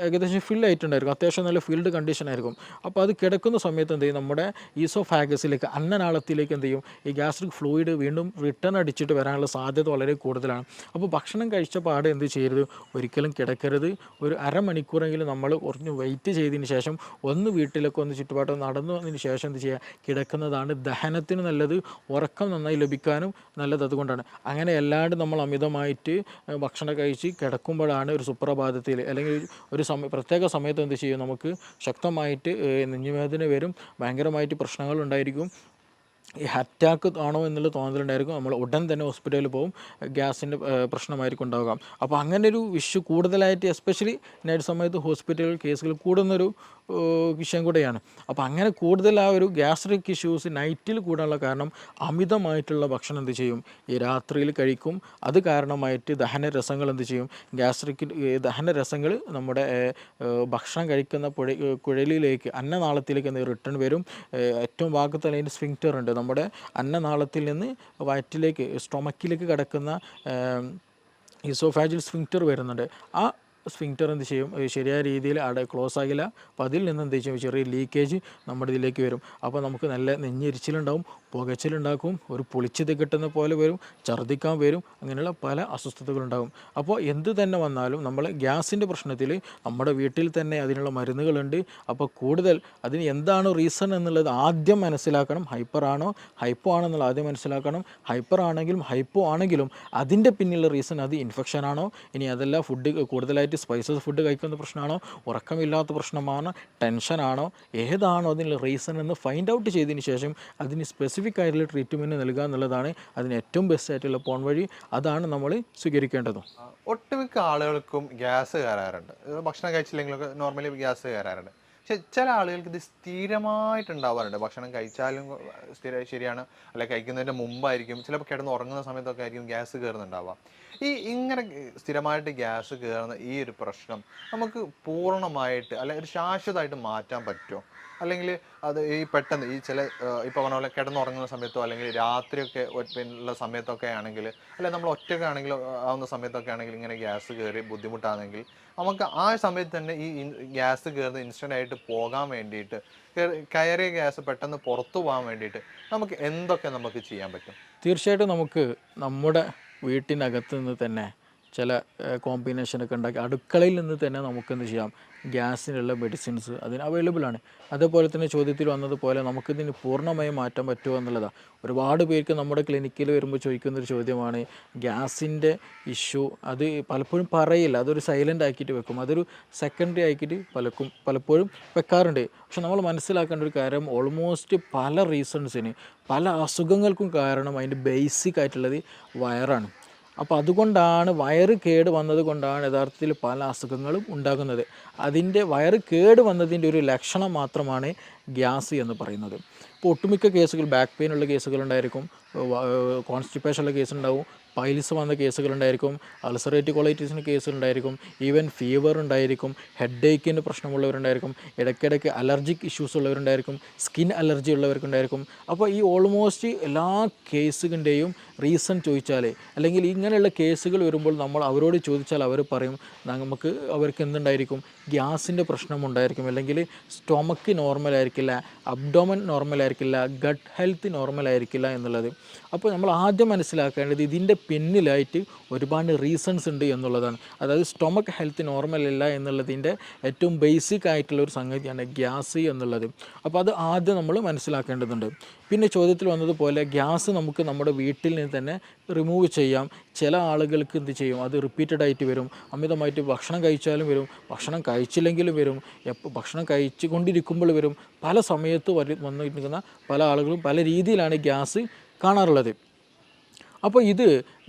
ഏകദേശം ഫില്ലായിട്ടുണ്ടായിരിക്കും, അത്യാവശ്യം നല്ല ഫീൽഡ് കണ്ടീഷനായിരിക്കും. അപ്പോൾ അത് കിടക്കുന്ന സമയത്ത് എന്ത് ചെയ്യും, നമ്മുടെ ഈസോഫാഗസിലേക്ക് അന്നനാളത്തിലേക്ക് എന്ത് ചെയ്യും, ഈ ഗ്യാസ്ട്രിക് ഫ്ലൂയിഡ് വീണ്ടും റിട്ടേൺ അടിച്ചിട്ട് വരാനുള്ള സാധ്യത വളരെ കൂടുതലാണ്. അപ്പോൾ ഭക്ഷണം കഴിച്ച പാടെ എന്ത് ചെയ്യരുത്, ഒരിക്കലും കിടക്കരുത്. ഒരു അരമണിക്കൂറെങ്കിലും നമ്മൾ കുറഞ്ഞ് വെയിറ്റ് ചെയ്തതിന് ശേഷം ഒന്ന് വീട്ടിലൊക്കെ ഒന്ന് ചുറ്റുപാടും നടന്നു വന്നതിന് ശേഷം എന്ത് ചെയ്യുക, കിടക്കുന്നതാണ് ദഹനത്തിന് നല്ലത്, ഉറക്കം നന്നായി ലഭിക്കാനും നല്ലത്. അതുകൊണ്ടാണ് അങ്ങനെ അല്ലാണ്ട് നമ്മൾ അമിതമായിട്ട് ഭക്ഷണം കഴിച്ച് കിടക്കുമ്പോഴാണ് ഒരു സുപ്രഭാതത്തിൽ അല്ലെങ്കിൽ ഒരു പ്രത്യേക സമയത്ത് എന്ത് ചെയ്യും, നമുക്ക് ശക്തമായിട്ട് നെഞ്ചുവേദന വരും, ഭയങ്കരമായിട്ട് പ്രശ്നങ്ങൾ ഉണ്ടായിരിക്കും. ഈ അറ്റാക്ക് ആണോ എന്നുള്ള തോന്നലുണ്ടായിരിക്കും. നമ്മൾ ഉടൻ തന്നെ ഹോസ്പിറ്റലിൽ പോകും, ഗ്യാസിൻ്റെ പ്രശ്നമായിരിക്കും ഉണ്ടാവുക. അപ്പോൾ അങ്ങനെ ഒരു ഇഷ്യൂ കൂടുതലായിട്ട് എസ്പെഷ്യലി നൈറ്റ് സമയത്ത് ഹോസ്പിറ്റൽ കേസുകൾ കൂടുന്നൊരു വിഷയം കൂടെയാണ്. അപ്പോൾ അങ്ങനെ കൂടുതൽ ആ ഒരു ഗ്യാസ്ട്രിക് ഇഷ്യൂസ് നൈറ്റിൽ കൂടാനുള്ള കാരണം അമിതമായിട്ടുള്ള ഭക്ഷണം എന്ത് ചെയ്യും, ഈ രാത്രിയിൽ കഴിക്കും. അത് കാരണമായിട്ട് ദഹനരസങ്ങൾ എന്ത് ചെയ്യും, ഗ്യാസ്ട്രിക് ദഹനരസങ്ങൾ നമ്മുടെ ഭക്ഷണം കഴിക്കുന്ന കുഴലിലേക്ക് അന്നനാളത്തിലേക്ക് എന്ത് റിട്ടേൺ വരും. ഏറ്റവും ഭാഗത്ത് അതിൻ്റെ സ്ഫിങ്ക്റ്റർ ഉണ്ട്, നമ്മുടെ അന്നനാളത്തിൽ നിന്ന് വയറ്റിലേക്ക് സ്റ്റൊമക്കിലേക്ക് കിടക്കുന്ന ഈസോഫാജിൽ സ്ഫിങ്ക്റ്റർ വരുന്നുണ്ട്. ആ സ്ഫിങ്ക്റ്റർ എന്ത് ചെയ്യും, ശരിയായ രീതിയിൽ അവിടെ ക്ലോസ് ആകില്ല. അപ്പോൾ അതിൽ നിന്ന് എന്ത് ചെയ്യും, ചെറിയ ലീക്കേജ് നമ്മുടെ ഇതിലേക്ക് വരും. അപ്പോൾ നമുക്ക് നല്ല നെഞ്ഞെരിച്ചിലുണ്ടാവും, പുകച്ചിലുണ്ടാക്കും, ഒരു പൊളിച്ചത് കിട്ടുന്ന പോലെ വരും, ഛർദ്ദിക്കാൻ വരും, അങ്ങനെയുള്ള പല അസ്വസ്ഥതകളുണ്ടാകും. അപ്പോൾ എന്ത് തന്നെ വന്നാലും നമ്മൾ ഗ്യാസിൻ്റെ പ്രശ്നത്തിൽ നമ്മുടെ വീട്ടിൽ തന്നെ അതിനുള്ള മരുന്നുകളുണ്ട്. അപ്പോൾ കൂടുതൽ അതിന് എന്താണ് റീസൺ എന്നുള്ളത് ആദ്യം മനസ്സിലാക്കണം. ഹൈപ്പർ ആണോ ഹൈപ്പോ ആണോ എന്നുള്ളത് ആദ്യം മനസ്സിലാക്കണം. ഹൈപ്പർ ആണെങ്കിലും ഹൈപ്പോ ആണെങ്കിലും അതിൻ്റെ പിന്നിലുള്ള റീസൺ അത് ഇൻഫെക്ഷൻ ആണോ, ഇനി അതല്ല ഫുഡ് കൂടുതലായിട്ട് സ്പൈസസ് ഫുഡ് കഴിക്കുന്ന പ്രശ്നമാണോ, ഉറക്കമില്ലാത്ത പ്രശ്നമാണോ, ടെൻഷനാണോ, ഏതാണോ അതിനുള്ള റീസൺ എന്ന് ഫൈൻഡ് ഔട്ട് ചെയ്തതിന് ശേഷം അതിന് സ്പെസിഫിക് ആയിട്ടുള്ള ട്രീറ്റ്മെൻറ്റ് നൽകുക എന്നുള്ളതാണ് അതിന് ഏറ്റവും ബെസ്റ്റ് ആയിട്ടുള്ള പോൺ വഴി. അതാണ് നമ്മൾ സ്വീകരിക്കേണ്ടതും. ഒട്ടുമിക്ക ആളുകൾക്കും ഗ്യാസ് കയറാറുണ്ട്. ഭക്ഷണം കഴിച്ചില്ലെങ്കിലൊക്കെ നോർമലി ഗ്യാസ് കയറാറുണ്ട്. പക്ഷെ ചില ആളുകൾക്ക് ഇത് സ്ഥിരമായിട്ടുണ്ടാവാറുണ്ട്. ഭക്ഷണം കഴിച്ചാലും ശരിയാണ്, അല്ലെ കഴിക്കുന്നതിൻ്റെ മുമ്പായിരിക്കും, ചിലപ്പോൾ കിടന്ന് ഉറങ്ങുന്ന സമയത്തൊക്കെ ആയിരിക്കും ഗ്യാസ് കയറുന്നുണ്ടാവുക. ഇങ്ങനെ സ്ഥിരമായിട്ട് ഗ്യാസ് കയറുന്ന ഈ ഒരു പ്രശ്നം നമുക്ക് പൂർണ്ണമായിട്ട് അല്ലെ ഒരു ശാശ്വതമായിട്ട് മാറ്റാൻ പറ്റുമോ? അല്ലെങ്കിൽ അത് ഈ പെട്ടെന്ന് ഈ ചില ഇപ്പോൾ പറഞ്ഞ പോലെ കിടന്നുറങ്ങുന്ന സമയത്തോ അല്ലെങ്കിൽ രാത്രിയൊക്കെ പിന്നുള്ള സമയത്തൊക്കെ ആണെങ്കിൽ, അല്ലെങ്കിൽ നമ്മൾ ഒറ്റയ്ക്ക് ആണെങ്കിൽ ആവുന്ന സമയത്തൊക്കെ ആണെങ്കിൽ ഇങ്ങനെ ഗ്യാസ് കയറി ബുദ്ധിമുട്ടാണെങ്കിൽ നമുക്ക് ആ സമയത്ത് തന്നെ ഈ ഗ്യാസ് കയറുന്ന ഇൻസ്റ്റൻ്റ് ആയിട്ട് പോകാൻ വേണ്ടിയിട്ട്, കയറിയ ഗ്യാസ് പെട്ടെന്ന് പുറത്തു പോകാൻ വേണ്ടിയിട്ട് നമുക്ക് എന്തൊക്കെ നമുക്ക് ചെയ്യാൻ പറ്റും? തീർച്ചയായിട്ടും നമുക്ക് നമ്മുടെ വീട്ടിനകത്ത് നിന്ന് തന്നെ ചില കോമ്പിനേഷനൊക്കെ ഉണ്ടാക്കി അടുക്കളയിൽ നിന്ന് തന്നെ നമുക്കെന്ത് ചെയ്യാം, ഗ്യാസിനുള്ള മെഡിസിൻസ് അതിന് അവൈലബിൾ ആണ്. അതേപോലെ തന്നെ ചോദ്യത്തിൽ വന്നതുപോലെ നമുക്കിതിന് പൂർണ്ണമായും മാറ്റാൻ പറ്റുമോ എന്നുള്ളതാണ്. ഒരുപാട് പേർക്ക് നമ്മുടെ ക്ലിനിക്കിൽ വരുമ്പോൾ ചോദിക്കുന്നൊരു ചോദ്യമാണ് ഗ്യാസിൻ്റെ ഇഷ്യൂ. അത് പലപ്പോഴും പറയില്ല, അതൊരു സൈലൻ്റ് ആക്കിയിട്ട് വെക്കും, അതൊരു സെക്കൻഡറി ആക്കിയിട്ട് പലപ്പോഴും വെക്കാറുണ്ട്. പക്ഷെ നമ്മൾ മനസ്സിലാക്കേണ്ട ഒരു കാര്യം, ഓൾമോസ്റ്റ് പല റീസൺസിന് പല അസുഖങ്ങൾക്കും കാരണം അതിൻ്റെ ബേസിക് ആയിട്ടുള്ളത് വയറാണ്. അപ്പോൾ അതുകൊണ്ടാണ് വയറ് കേട് വന്നത് കൊണ്ടാണ് യഥാർത്ഥത്തിൽ പല അസുഖങ്ങളും ഉണ്ടാകുന്നത്. അതിൻ്റെ വയറ് കേട് വന്നതിൻ്റെ ഒരു ലക്ഷണം മാത്രമാണ് ഗ്യാസ് എന്ന് പറയുന്നത്. ഇപ്പോൾ ഒട്ടുമിക്ക കേസുകൾ ബാക്ക് പെയിൻ ഉള്ള കേസുകളുണ്ടായിരിക്കും, കോൺസ്റ്റിപ്പേഷൻ ഉള്ള കേസുണ്ടാവും, പൈൽസ് വന്ന കേസുകളുണ്ടായിരിക്കും, അൾസറേറ്റീവ് കൊളൈറ്റിസിന് കേസുകളുണ്ടായിരിക്കും, ഈവൻ ഫീവർ ഉണ്ടായിരിക്കും, ഹെഡ് ഏക്കിന് പ്രശ്നമുള്ളവരുണ്ടായിരിക്കും, ഇടയ്ക്കിടയ്ക്ക് അലർജിക് ഇഷ്യൂസ് ഉള്ളവരുണ്ടായിരിക്കും, സ്കിൻ അലർജി ഉള്ളവർക്കുണ്ടായിരിക്കും. അപ്പോൾ ഈ ഓൾമോസ്റ്റ് എല്ലാ കേസുകളുടെയും റീസൺ ചോദിച്ചാൽ, അല്ലെങ്കിൽ ഇങ്ങനെയുള്ള കേസുകൾ വരുമ്പോൾ നമ്മൾ അവരോട് ചോദിച്ചാൽ അവർ പറയും നമുക്ക് അവർക്ക് എന്തുണ്ടായിരിക്കും, ഗ്യാസിൻ്റെ പ്രശ്നമുണ്ടായിരിക്കും, അല്ലെങ്കിൽ സ്റ്റൊമക്ക് നോർമലായിരിക്കില്ല, അബ്ഡോമൻ നോർമലായിരിക്കില്ല, ഗട്ട് ഹെൽത്ത് നോർമലായിരിക്കില്ല എന്നുള്ളത്. അപ്പോൾ നമ്മൾ ആദ്യം മനസ്സിലാക്കേണ്ടത് ഇതിൻ്റെ പിന്നിലായിട്ട് ഒരുപാട് റീസൺസ് ഉണ്ട് എന്നുള്ളതാണ്. അതായത് സ്റ്റൊമക്ക് ഹെൽത്ത് നോർമൽ അല്ല എന്നുള്ളതിൻ്റെ ഏറ്റവും ബേസിക് ആയിട്ടുള്ള ഒരു സംഗതിയാണ് ഗ്യാസ് എന്നുള്ളത്. അപ്പോൾ അത് ആദ്യം നമ്മൾ മനസ്സിലാക്കേണ്ടതുണ്ട്. പിന്നെ ചോദ്യത്തിൽ വന്നതുപോലെ ഗ്യാസ് നമുക്ക് നമ്മുടെ വീട്ടിൽ നിന്ന് തന്നെ റിമൂവ് ചെയ്യാം. ചില ആളുകൾക്ക് എന്ത് ചെയ്യും, അത് റിപ്പീറ്റഡ് ആയിട്ട് വരും, അമിതമായിട്ട് ഭക്ഷണം കഴിച്ചാലും വരും, ഭക്ഷണം കഴിച്ചില്ലെങ്കിലും വരും, ഭക്ഷണം കഴിച്ചു കൊണ്ടിരിക്കുമ്പോൾ വരും, പല സമയത്ത് വന്നിരിക്കുന്ന പല ആളുകളും പല രീതിയിലാണ് ഗ്യാസ് കാണാറുള്ളത്. അപ്പോൾ ഇത്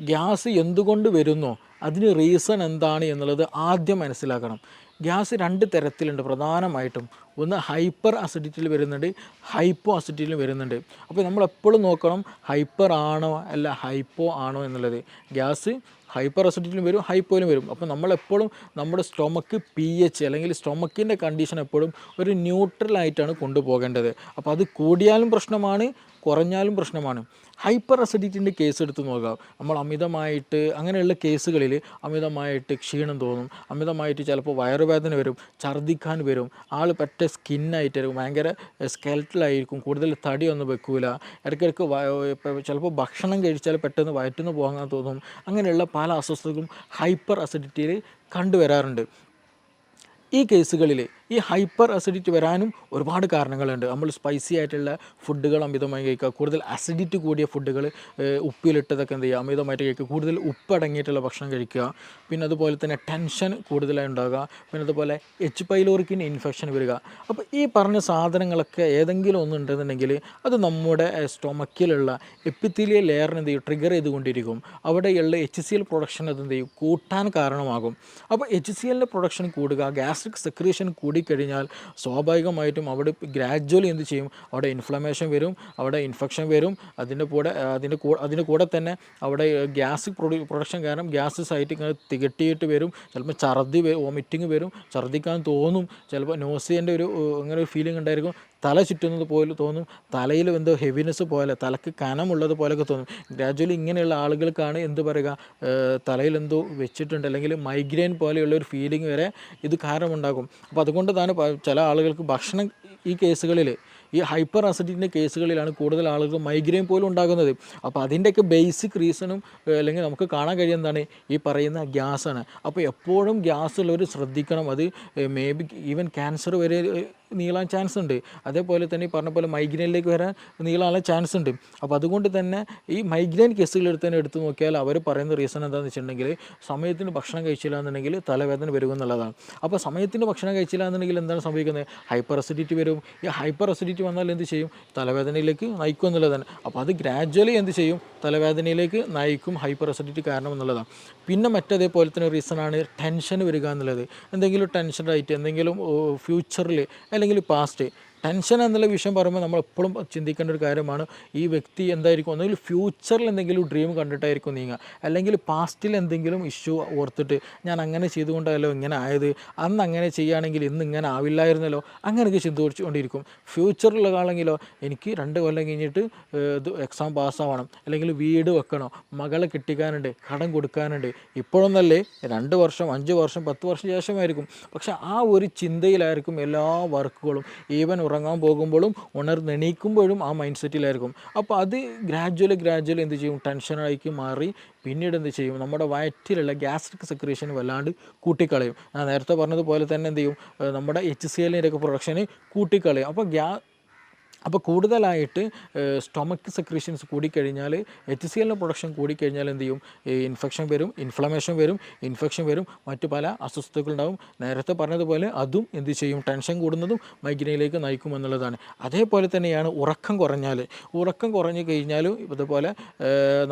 ഗ്യാസ് എന്തുകൊണ്ട് വരുന്നോ അതിന് റീസൺ എന്താണ് എന്നുള്ളത് ആദ്യം മനസ്സിലാക്കണം. ഗ്യാസ് രണ്ട് തരത്തിലുണ്ട് പ്രധാനമായിട്ടും. ഒന്ന് ഹൈപ്പർ അസിഡിറ്റിയിൽ വരുന്നുണ്ട്, ഹൈപ്പോ അസിഡിറ്റിയിൽ വരുന്നുണ്ട്. അപ്പോൾ നമ്മളെപ്പോഴും നോക്കണം ഹൈപ്പർ ആണോ അല്ല ഹൈപ്പോ ആണോ എന്നുള്ളത്. ഗ്യാസ് ഹൈപ്പർ അസിഡിറ്റിയിലും വരും, ഹൈപ്പോയിലും വരും. അപ്പോൾ നമ്മളെപ്പോഴും നമ്മുടെ സ്റ്റൊമക്ക് pH അല്ലെങ്കിൽ സ്റ്റൊമക്കിൻ്റെ കണ്ടീഷൻ എപ്പോഴും ഒരു ന്യൂട്രലായിട്ടാണ് കൊണ്ടുപോകേണ്ടത്. അപ്പോൾ അത് കൂടിയാലും പ്രശ്നമാണ്, കുറഞ്ഞാലും പ്രശ്നമാണ്. ഹൈപ്പർ അസിഡിറ്റിൻ്റെ കേസ് എടുത്ത് നോക്കാം. നമ്മൾ അമിതമായിട്ട് അങ്ങനെയുള്ള കേസുകളിൽ അമിതമായിട്ട് ക്ഷീണം തോന്നും, അമിതമായിട്ട് ചിലപ്പോൾ വയറുവേദന വരും, ഛർദ്ദിക്കാൻ വരും, ആൾ പറ്റ സ്കിന്നായിട്ടായിരിക്കും, ഭയങ്കര സ്കെൽറ്റലായിരിക്കും, കൂടുതൽ തടിയൊന്നും വെക്കൂല, ഇടയ്ക്കിടയ്ക്ക് ചിലപ്പോൾ ഭക്ഷണം കഴിച്ചാൽ പെട്ടെന്ന് വയറ്റുനിന്ന് പോകാൻ തോന്നും. അങ്ങനെയുള്ള പല അസ്വസ്ഥതകളും ഹൈപ്പർ അസിഡിറ്റിയിൽ കണ്ടുവരാറുണ്ട്. ഈ കേസുകളിൽ ഈ ഹൈപ്പർ അസിഡിറ്റി വരാനും ഒരുപാട് കാരണങ്ങളുണ്ട്. നമ്മൾ സ്പൈസി ആയിട്ടുള്ള ഫുഡുകൾ അമിതമായി കഴിക്കുക, കൂടുതൽ അസിഡിറ്റി കൂടിയ ഫുഡുകൾ, ഉപ്പിലിട്ടതൊക്കെ എന്ത് ചെയ്യുക അമിതമായിട്ട് കഴിക്കുക, കൂടുതൽ ഉപ്പ് അടങ്ങിയിട്ടുള്ള ഭക്ഷണം കഴിക്കുക, പിന്നെ അതുപോലെ തന്നെ ടെൻഷൻ കൂടുതലായി ഉണ്ടാകുക, പിന്നെ അതുപോലെ എച്ച് പൈലോറിക്കിന് ഇൻഫെക്ഷൻ വരിക. അപ്പോൾ ഈ പറഞ്ഞ സാധനങ്ങളൊക്കെ ഏതെങ്കിലും ഒന്നുണ്ടെന്നുണ്ടെങ്കിൽ അത് നമ്മുടെ സ്റ്റൊമക്കിലുള്ള എപ്പിത്തീലിയൽ ലെയറിന് എന്ത് ചെയ്യും ട്രിഗർ ചെയ്തുകൊണ്ടിരിക്കും. അവിടെയുള്ള HCl പ്രൊഡക്ഷൻ അത് എന്ത് ചെയ്യും കൂട്ടാൻ കാരണമാകും. അപ്പോൾ HClൻ്റെ പ്രൊഡക്ഷൻ കൂടുക, ഗ്യാസ്ട്രിക് സെക്രീഷൻ കൂടിക്കഴിഞ്ഞാൽ സ്വാഭാവികമായിട്ടും അവിടെ ഗ്രാജ്വലി എന്ത് ചെയ്യും, അവിടെ ഇൻഫ്ലമേഷൻ വരും, അവിടെ ഇൻഫെക്ഷൻ വരും. അതിൻ്റെ കൂടെ തന്നെ അവിടെ ഗ്യാസ് പ്രൊഡക്ഷൻ കാരണം ഗ്യാസ് സൈറ്റ് ഇങ്ങനെ തികട്ടിയിട്ട് വരും. ചിലപ്പോൾ വോമിറ്റിങ് വരും, ഛർദ്ദിക്കാൻ തോന്നും, ചിലപ്പോൾ നോസിയൻ്റെ അങ്ങനെ ഒരു ഫീലിംഗ് ഉണ്ടായിരിക്കും, തല ചുറ്റുന്നത് പോലെ തോന്നും, തലയിൽ എന്തോ ഹെവിനെസ് പോലെ, തലക്ക് കനമുള്ളത് പോലെയൊക്കെ തോന്നും. ഗ്രാജ്വലി ഇങ്ങനെയുള്ള ആളുകൾക്കാണ് എന്ത് പറയുക, തലയിൽ എന്തോ വെച്ചിട്ടുണ്ട് അല്ലെങ്കിൽ മൈഗ്രെയിൻ പോലെയുള്ള ഒരു ഫീലിംഗ് വരെ ഇത് കാരണമുണ്ടാകും. അപ്പോൾ അതുകൊണ്ട് തന്നെ ചില ആളുകൾക്ക് ഭക്ഷണം ഈ കേസുകളിൽ ഈ ഹൈപ്പർ അസിഡിറ്റിൻ്റെ കേസുകളിലാണ് കൂടുതൽ ആളുകൾ മൈഗ്രെയിൻ പോലും ഉണ്ടാകുന്നത്. അപ്പോൾ അതിൻ്റെയൊക്കെ ബേസിക് റീസണും അല്ലെങ്കിൽ നമുക്ക് കാണാൻ കഴിയുന്നതാണ് ഈ പറയുന്ന ഗ്യാസാണ്. അപ്പോൾ എപ്പോഴും ഗ്യാസ് ഉള്ളവർ ശ്രദ്ധിക്കണം. അത് മേ ബി ഈവൻ ക്യാൻസർ വരെ നീളാൻ ചാൻസ് ഉണ്ട്. അതേപോലെ തന്നെ ഈ പറഞ്ഞ പോലെ മൈഗ്രെയിനിലേക്ക് വരാൻ നീളാനുള്ള ചാൻസ് ഉണ്ട്. അപ്പോൾ അതുകൊണ്ട് തന്നെ ഈ മൈഗ്രെയിൻ കേസുകൾ എടുത്ത് നോക്കിയാൽ അവർ പറയുന്ന റീസൺ എന്താണെന്ന് വെച്ചിട്ടുണ്ടെങ്കിൽ സമയത്തിന് ഭക്ഷണം കഴിച്ചില്ല എന്നുണ്ടെങ്കിൽ തലവേദന വരും എന്നുള്ളതാണ്. അപ്പോൾ സമയത്തിന് ഭക്ഷണം കഴിച്ചില്ല എന്നുണ്ടെങ്കിൽ എന്താണ് സംഭവിക്കുന്നത്, ഹൈപ്പർ അസിഡിറ്റി വരും. ഈ ഹൈപ്പർ അസിഡിറ്റി വന്നാൽ എന്ത് ചെയ്യും, തലവേദനയിലേക്ക് നയിക്കും എന്നുള്ളതാണ്. അപ്പോൾ അത് ഗ്രാജ്വലി എന്ത് ചെയ്യും, തലവേദനയിലേക്ക് നയിക്കും ഹൈപ്പർ അസിഡിറ്റി കാരണം എന്നുള്ളതാണ്. പിന്നെ മറ്റേതേപോലെ തന്നെ റീസണാണ് ടെൻഷൻ വരിക എന്നുള്ളത്. എന്തെങ്കിലും ടെൻഷനായിട്ട് എന്തെങ്കിലും ഫ്യൂച്ചറിൽ അല്ലെങ്കിൽ പാസ്റ്റ് ടെൻഷൻ എന്നുള്ള വിഷയം പറയുമ്പോൾ നമ്മൾ എപ്പോഴും ചിന്തിക്കേണ്ട ഒരു കാര്യമാണ്, ഈ വ്യക്തി എന്തായിരിക്കും ഒന്നുകിൽ ഫ്യൂച്ചറിൽ എന്തെങ്കിലും ഡ്രീം കണ്ടിട്ടായിരിക്കും നീങ്ങുക, അല്ലെങ്കിൽ പാസ്റ്റിൽ എന്തെങ്കിലും ഇഷ്യൂ ഓർത്തിട്ട് ഞാൻ അങ്ങനെ ചെയ്തുകൊണ്ടല്ലോ ഇങ്ങനെ ആയത്, അന്ന് അങ്ങനെ ചെയ്യുകയാണെങ്കിൽ ഇന്ന് ഇങ്ങനെ ആവില്ലായിരുന്നല്ലോ, അങ്ങനെയൊക്കെ ചിന്തിച്ചുകൊണ്ടിരിക്കും. ഫ്യൂച്ചറിലാണെങ്കിലോ എനിക്ക് 2 കൊല്ലം കഴിഞ്ഞിട്ട് എക്സാം പാസ്സാവണം, അല്ലെങ്കിൽ വീട് വെക്കണം, മകളെ കെട്ടിക്കാനുണ്ട്, കടം കൊടുക്കാനുണ്ട്. ഇപ്പോഴൊന്നല്ലേ 2 വർഷം 5 വർഷം 10 വർഷം ശേഷമായിരിക്കും. പക്ഷേ ആ ഒരു ചിന്തയിലായിരിക്കും എല്ലാ വർക്കുകളും. ഈവൻ ഉറങ്ങാൻ പോകുമ്പോഴും ഉണർന്നെണീക്കുമ്പോഴും ആ മൈൻഡ് സെറ്റിലായിരിക്കും. അപ്പോൾ അത് ഗ്രാജ്വലി എന്ത് ചെയ്യും, ടെൻഷനായിക്ക് മാറി പിന്നീട് എന്ത് ചെയ്യും, നമ്മുടെ വയറ്റിലുള്ള ഗ്യാസ്ട്രിക് സെക്രീഷൻ വല്ലാണ്ട് കൂട്ടിക്കളയും. ഞാൻ നേരത്തെ പറഞ്ഞതുപോലെ തന്നെ എന്ത് ചെയ്യും, നമ്മുടെ HClൻ്റെ ഒക്കെ പ്രൊഡക്ഷന് കൂട്ടിക്കളയും. അപ്പോൾ കൂടുതലായിട്ട് സ്റ്റൊമക്ക് സെക്രീഷൻസ് കൂടിക്കഴിഞ്ഞാൽ HClൻ്റെ പ്രൊഡക്ഷൻ കൂടിക്കഴിഞ്ഞാൽ എന്ത് ചെയ്യും, ഇൻഫെക്ഷൻ വരും, ഇൻഫെക്ഷൻ വരും, മറ്റു പല അസ്വസ്ഥതകളുണ്ടാവും. നേരത്തെ പറഞ്ഞതുപോലെ അതും എന്ത് ചെയ്യും, ടെൻഷൻ കൂടുന്നതും മൈഗ്രെയിനിലേക്ക് നയിക്കും എന്നുള്ളതാണ്. അതേപോലെ തന്നെയാണ് ഉറക്കം കുറഞ്ഞു കഴിഞ്ഞാലും ഇതുപോലെ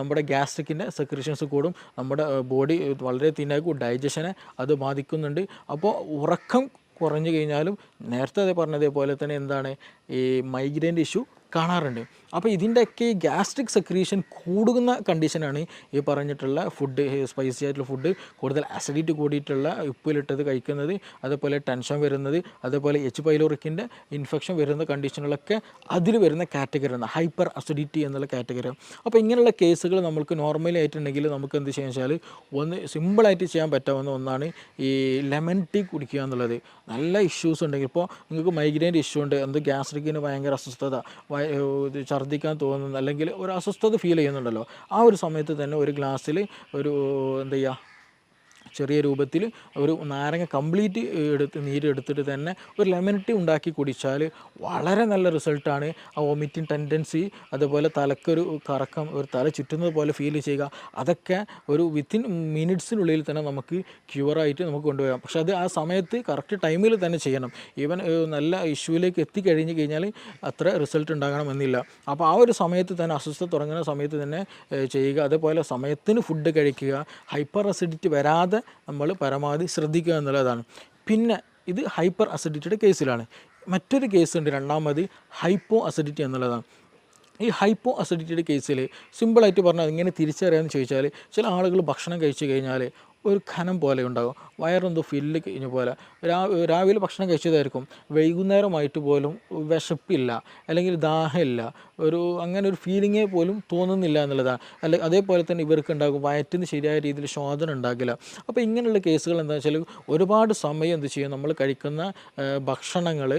നമ്മുടെ ഗ്യാസ്ട്രിക്കിൻ്റെ സെക്രീഷൻസ് കൂടും, നമ്മുടെ ബോഡി വളരെ തിന്നാക്കും, ഡൈജഷനെ അത് ബാധിക്കുന്നുണ്ട്. അപ്പോൾ ഉറക്കം കുറഞ്ഞു കഴിഞ്ഞാലും നേരത്തെ പറഞ്ഞതേപോലെ തന്നെ എന്താണ് ഈ മൈഗ്രെയിൻ്റെ ഇഷ്യൂ കാണാറുണ്ട്. അപ്പോൾ ഇതിൻ്റെയൊക്കെ ഈ ഗ്യാസ്ട്രിക് സെക്രീഷൻ കൂടുന്ന കണ്ടീഷനാണ് ഈ പറഞ്ഞിട്ടുള്ള ഫുഡ്, സ്പൈസി ആയിട്ടുള്ള ഫുഡ്, കൂടുതൽ അസിഡിറ്റി കൂടിയിട്ടുള്ള ഉപ്പിലിട്ടത് കഴിക്കുന്നത്, അതേപോലെ ടെൻഷൻ വരുന്നത്, അതേപോലെ എച്ച് പൈലോറിക്കിൻ്റെ ഇൻഫെക്ഷൻ വരുന്ന കണ്ടീഷനുകളൊക്കെ അതിൽ വരുന്ന കാറ്റഗറിയാണ് ഹൈപ്പർ അസിഡിറ്റി എന്നുള്ള കാറ്റഗറി. അപ്പോൾ ഇങ്ങനെയുള്ള കേസുകൾ നമുക്ക് നോർമലി ആയിട്ടുണ്ടെങ്കിൽ നമുക്ക് എന്ത് ചെയ്യാന്ന് വെച്ചാൽ ഒന്ന് സിമ്പിളായിട്ട് ചെയ്യാൻ പറ്റാവുന്ന ഒന്നാണ് ഈ ലെമൺ ടീ കുടിക്കുക എന്നുള്ളത്. നല്ല ഇഷ്യൂസ് ഉണ്ടെങ്കിൽ, ഇപ്പോൾ നിങ്ങൾക്ക് മൈഗ്രെയിൻ്റെ ഇഷ്യൂ ഉണ്ട്, ഗ്യാസ്ട്രിക്കിന് ഭയങ്കര അസ്വസ്ഥത, ഛർദ്ദിക്കാൻ തോന്നുന്നു, അല്ലെങ്കിൽ ഒരു അസ്വസ്ഥത ഫീൽ ചെയ്യുന്നുണ്ടല്ലോ, ആ ഒരു സമയത്ത് തന്നെ ഒരു ഗ്ലാസ്സിൽ ഒരു എന്താ ചെയ്യുക, ചെറിയ രൂപത്തിൽ ഒരു നാരങ്ങ കംപ്ലീറ്റ് നീരെടുത്തിട്ട് തന്നെ ഒരു ലെമൺ ടീ ഉണ്ടാക്കി കുടിച്ചാൽ വളരെ നല്ല റിസൾട്ടാണ്. ആ വോമിറ്റിംഗ് ടെൻഡൻസി, അതുപോലെ തലക്കൊരു കറക്കം, ഒരു തല ചുറ്റുന്നത് പോലെ ഫീൽ ചെയ്യുക, അതൊക്കെ ഒരു വിത്തിൻ മിനിറ്റ്സിനുള്ളിൽ തന്നെ നമുക്ക് ക്യൂറായിട്ട് നമുക്ക് കൊണ്ടുപോകാം. പക്ഷെ അത് ആ സമയത്ത് കറക്റ്റ് ടൈമിൽ തന്നെ ചെയ്യണം. ഈവൻ നല്ല ഇഷ്യൂവിലേക്ക് എത്തിക്കഴിഞ്ഞ് കഴിഞ്ഞാൽ അത്ര റിസൾട്ട് ഉണ്ടാകണമെന്നില്ല. അപ്പോൾ ആ ഒരു സമയത്ത് തന്നെ, അസ്വസ്ഥത തുടങ്ങുന്ന സമയത്ത് തന്നെ ചെയ്യുക. അതേപോലെ സമയത്തിന് ഫുഡ് കഴിക്കുക, ഹൈപ്പർ അസിഡിറ്റി വരാതെ നമ്മൾ പരമാവധി ശ്രദ്ധിക്കുക എന്നുള്ളതാണ്. പിന്നെ ഇത് ഹൈപ്പർ അസിഡിറ്റിയുടെ കേസിലാണ്. മറ്റൊരു കേസുണ്ട്, രണ്ടാമത് ഹൈപ്പോ അസിഡിറ്റി എന്നുള്ളതാണ്. ഈ ഹൈപ്പോ അസിഡിറ്റിയുടെ കേസിൽ സിമ്പിളായിട്ട് പറഞ്ഞാൽ ഇങ്ങനെ തിരിച്ചറിയാമെന്ന് ചോദിച്ചാൽ, ചില ആളുകൾ ഭക്ഷണം കഴിച്ചു കഴിഞ്ഞാൽ ഒരു ഖനം പോലെ ഉണ്ടാകും, വയറെന്തോ ഫില്ല് കഴിഞ്ഞ പോലെ. രാവിലെ ഭക്ഷണം കഴിച്ചതായിരിക്കും, വൈകുന്നേരമായിട്ട് പോലും വിശപ്പില്ല, അല്ലെങ്കിൽ ദാഹമില്ല, അങ്ങനെ ഒരു ഫീലിങ്ങേ പോലും തോന്നുന്നില്ല എന്നുള്ളതാണ്. അതേപോലെ തന്നെ ഇവർക്ക് ഉണ്ടാകും വയറ്റിന് ശരിയായ രീതിയിൽ ശോധന ഉണ്ടാകില്ല. അപ്പോൾ ഇങ്ങനെയുള്ള കേസുകൾ എന്താണെന്ന് വെച്ചാൽ ഒരുപാട് സമയം എന്ത് ചെയ്യും, നമ്മൾ കഴിക്കുന്ന ഭക്ഷണങ്ങൾ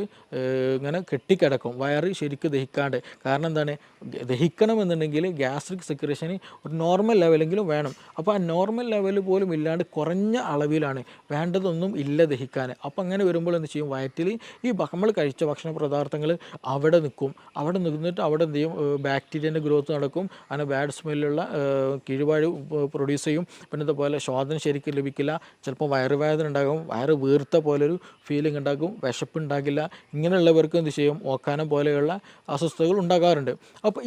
ഇങ്ങനെ കെട്ടിക്കിടക്കും, വയറ് ശരിക്കും ദഹിക്കാണ്ട്. കാരണം എന്താണ്, ദഹിക്കണമെന്നുണ്ടെങ്കിൽ ഗ്യാസ്ട്രിക് സെക്രീഷന് ഒരു നോർമൽ ലെവലെങ്കിലും വേണം. അപ്പോൾ ആ നോർമൽ ലെവൽ പോലും ഇല്ല അല്ലാണ്ട് കുറഞ്ഞ അളവിലാണ്, വേണ്ടതൊന്നും ഇല്ല ദഹിക്കാൻ. അപ്പോൾ അങ്ങനെ വരുമ്പോൾ എന്ത് ചെയ്യും, വയറ്റിൽ ഈ നമ്മൾ കഴിച്ച ഭക്ഷണ പദാർത്ഥങ്ങൾ അവിടെ നിൽക്കും. അവിടെ നിന്നിട്ട് അവിടെ എന്ത് ചെയ്യും, ബാക്ടീരിയൻ്റെ ഗ്രോത്ത് നടക്കും. അങ്ങനെ ബാഡ് സ്മെല്ലുള്ള കീഴ്വാഴ് പ്രൊഡ്യൂസ് ചെയ്യും. പിന്നെ ഇതുപോലെ ശ്വാസം ശരിക്കും ലഭിക്കില്ല, ചിലപ്പോൾ വയറുവേദന ഉണ്ടാകും, വയറ് വീർത്ത പോലൊരു ഫീലിംഗ് ഉണ്ടാകും, വിശപ്പ് ഉണ്ടാകില്ല. ഇങ്ങനെയുള്ളവർക്ക് എന്ത് ചെയ്യും, ഓക്കാനം പോലെയുള്ള അസ്വസ്ഥതകൾ ഉണ്ടാകാറുണ്ട്. അപ്പോൾ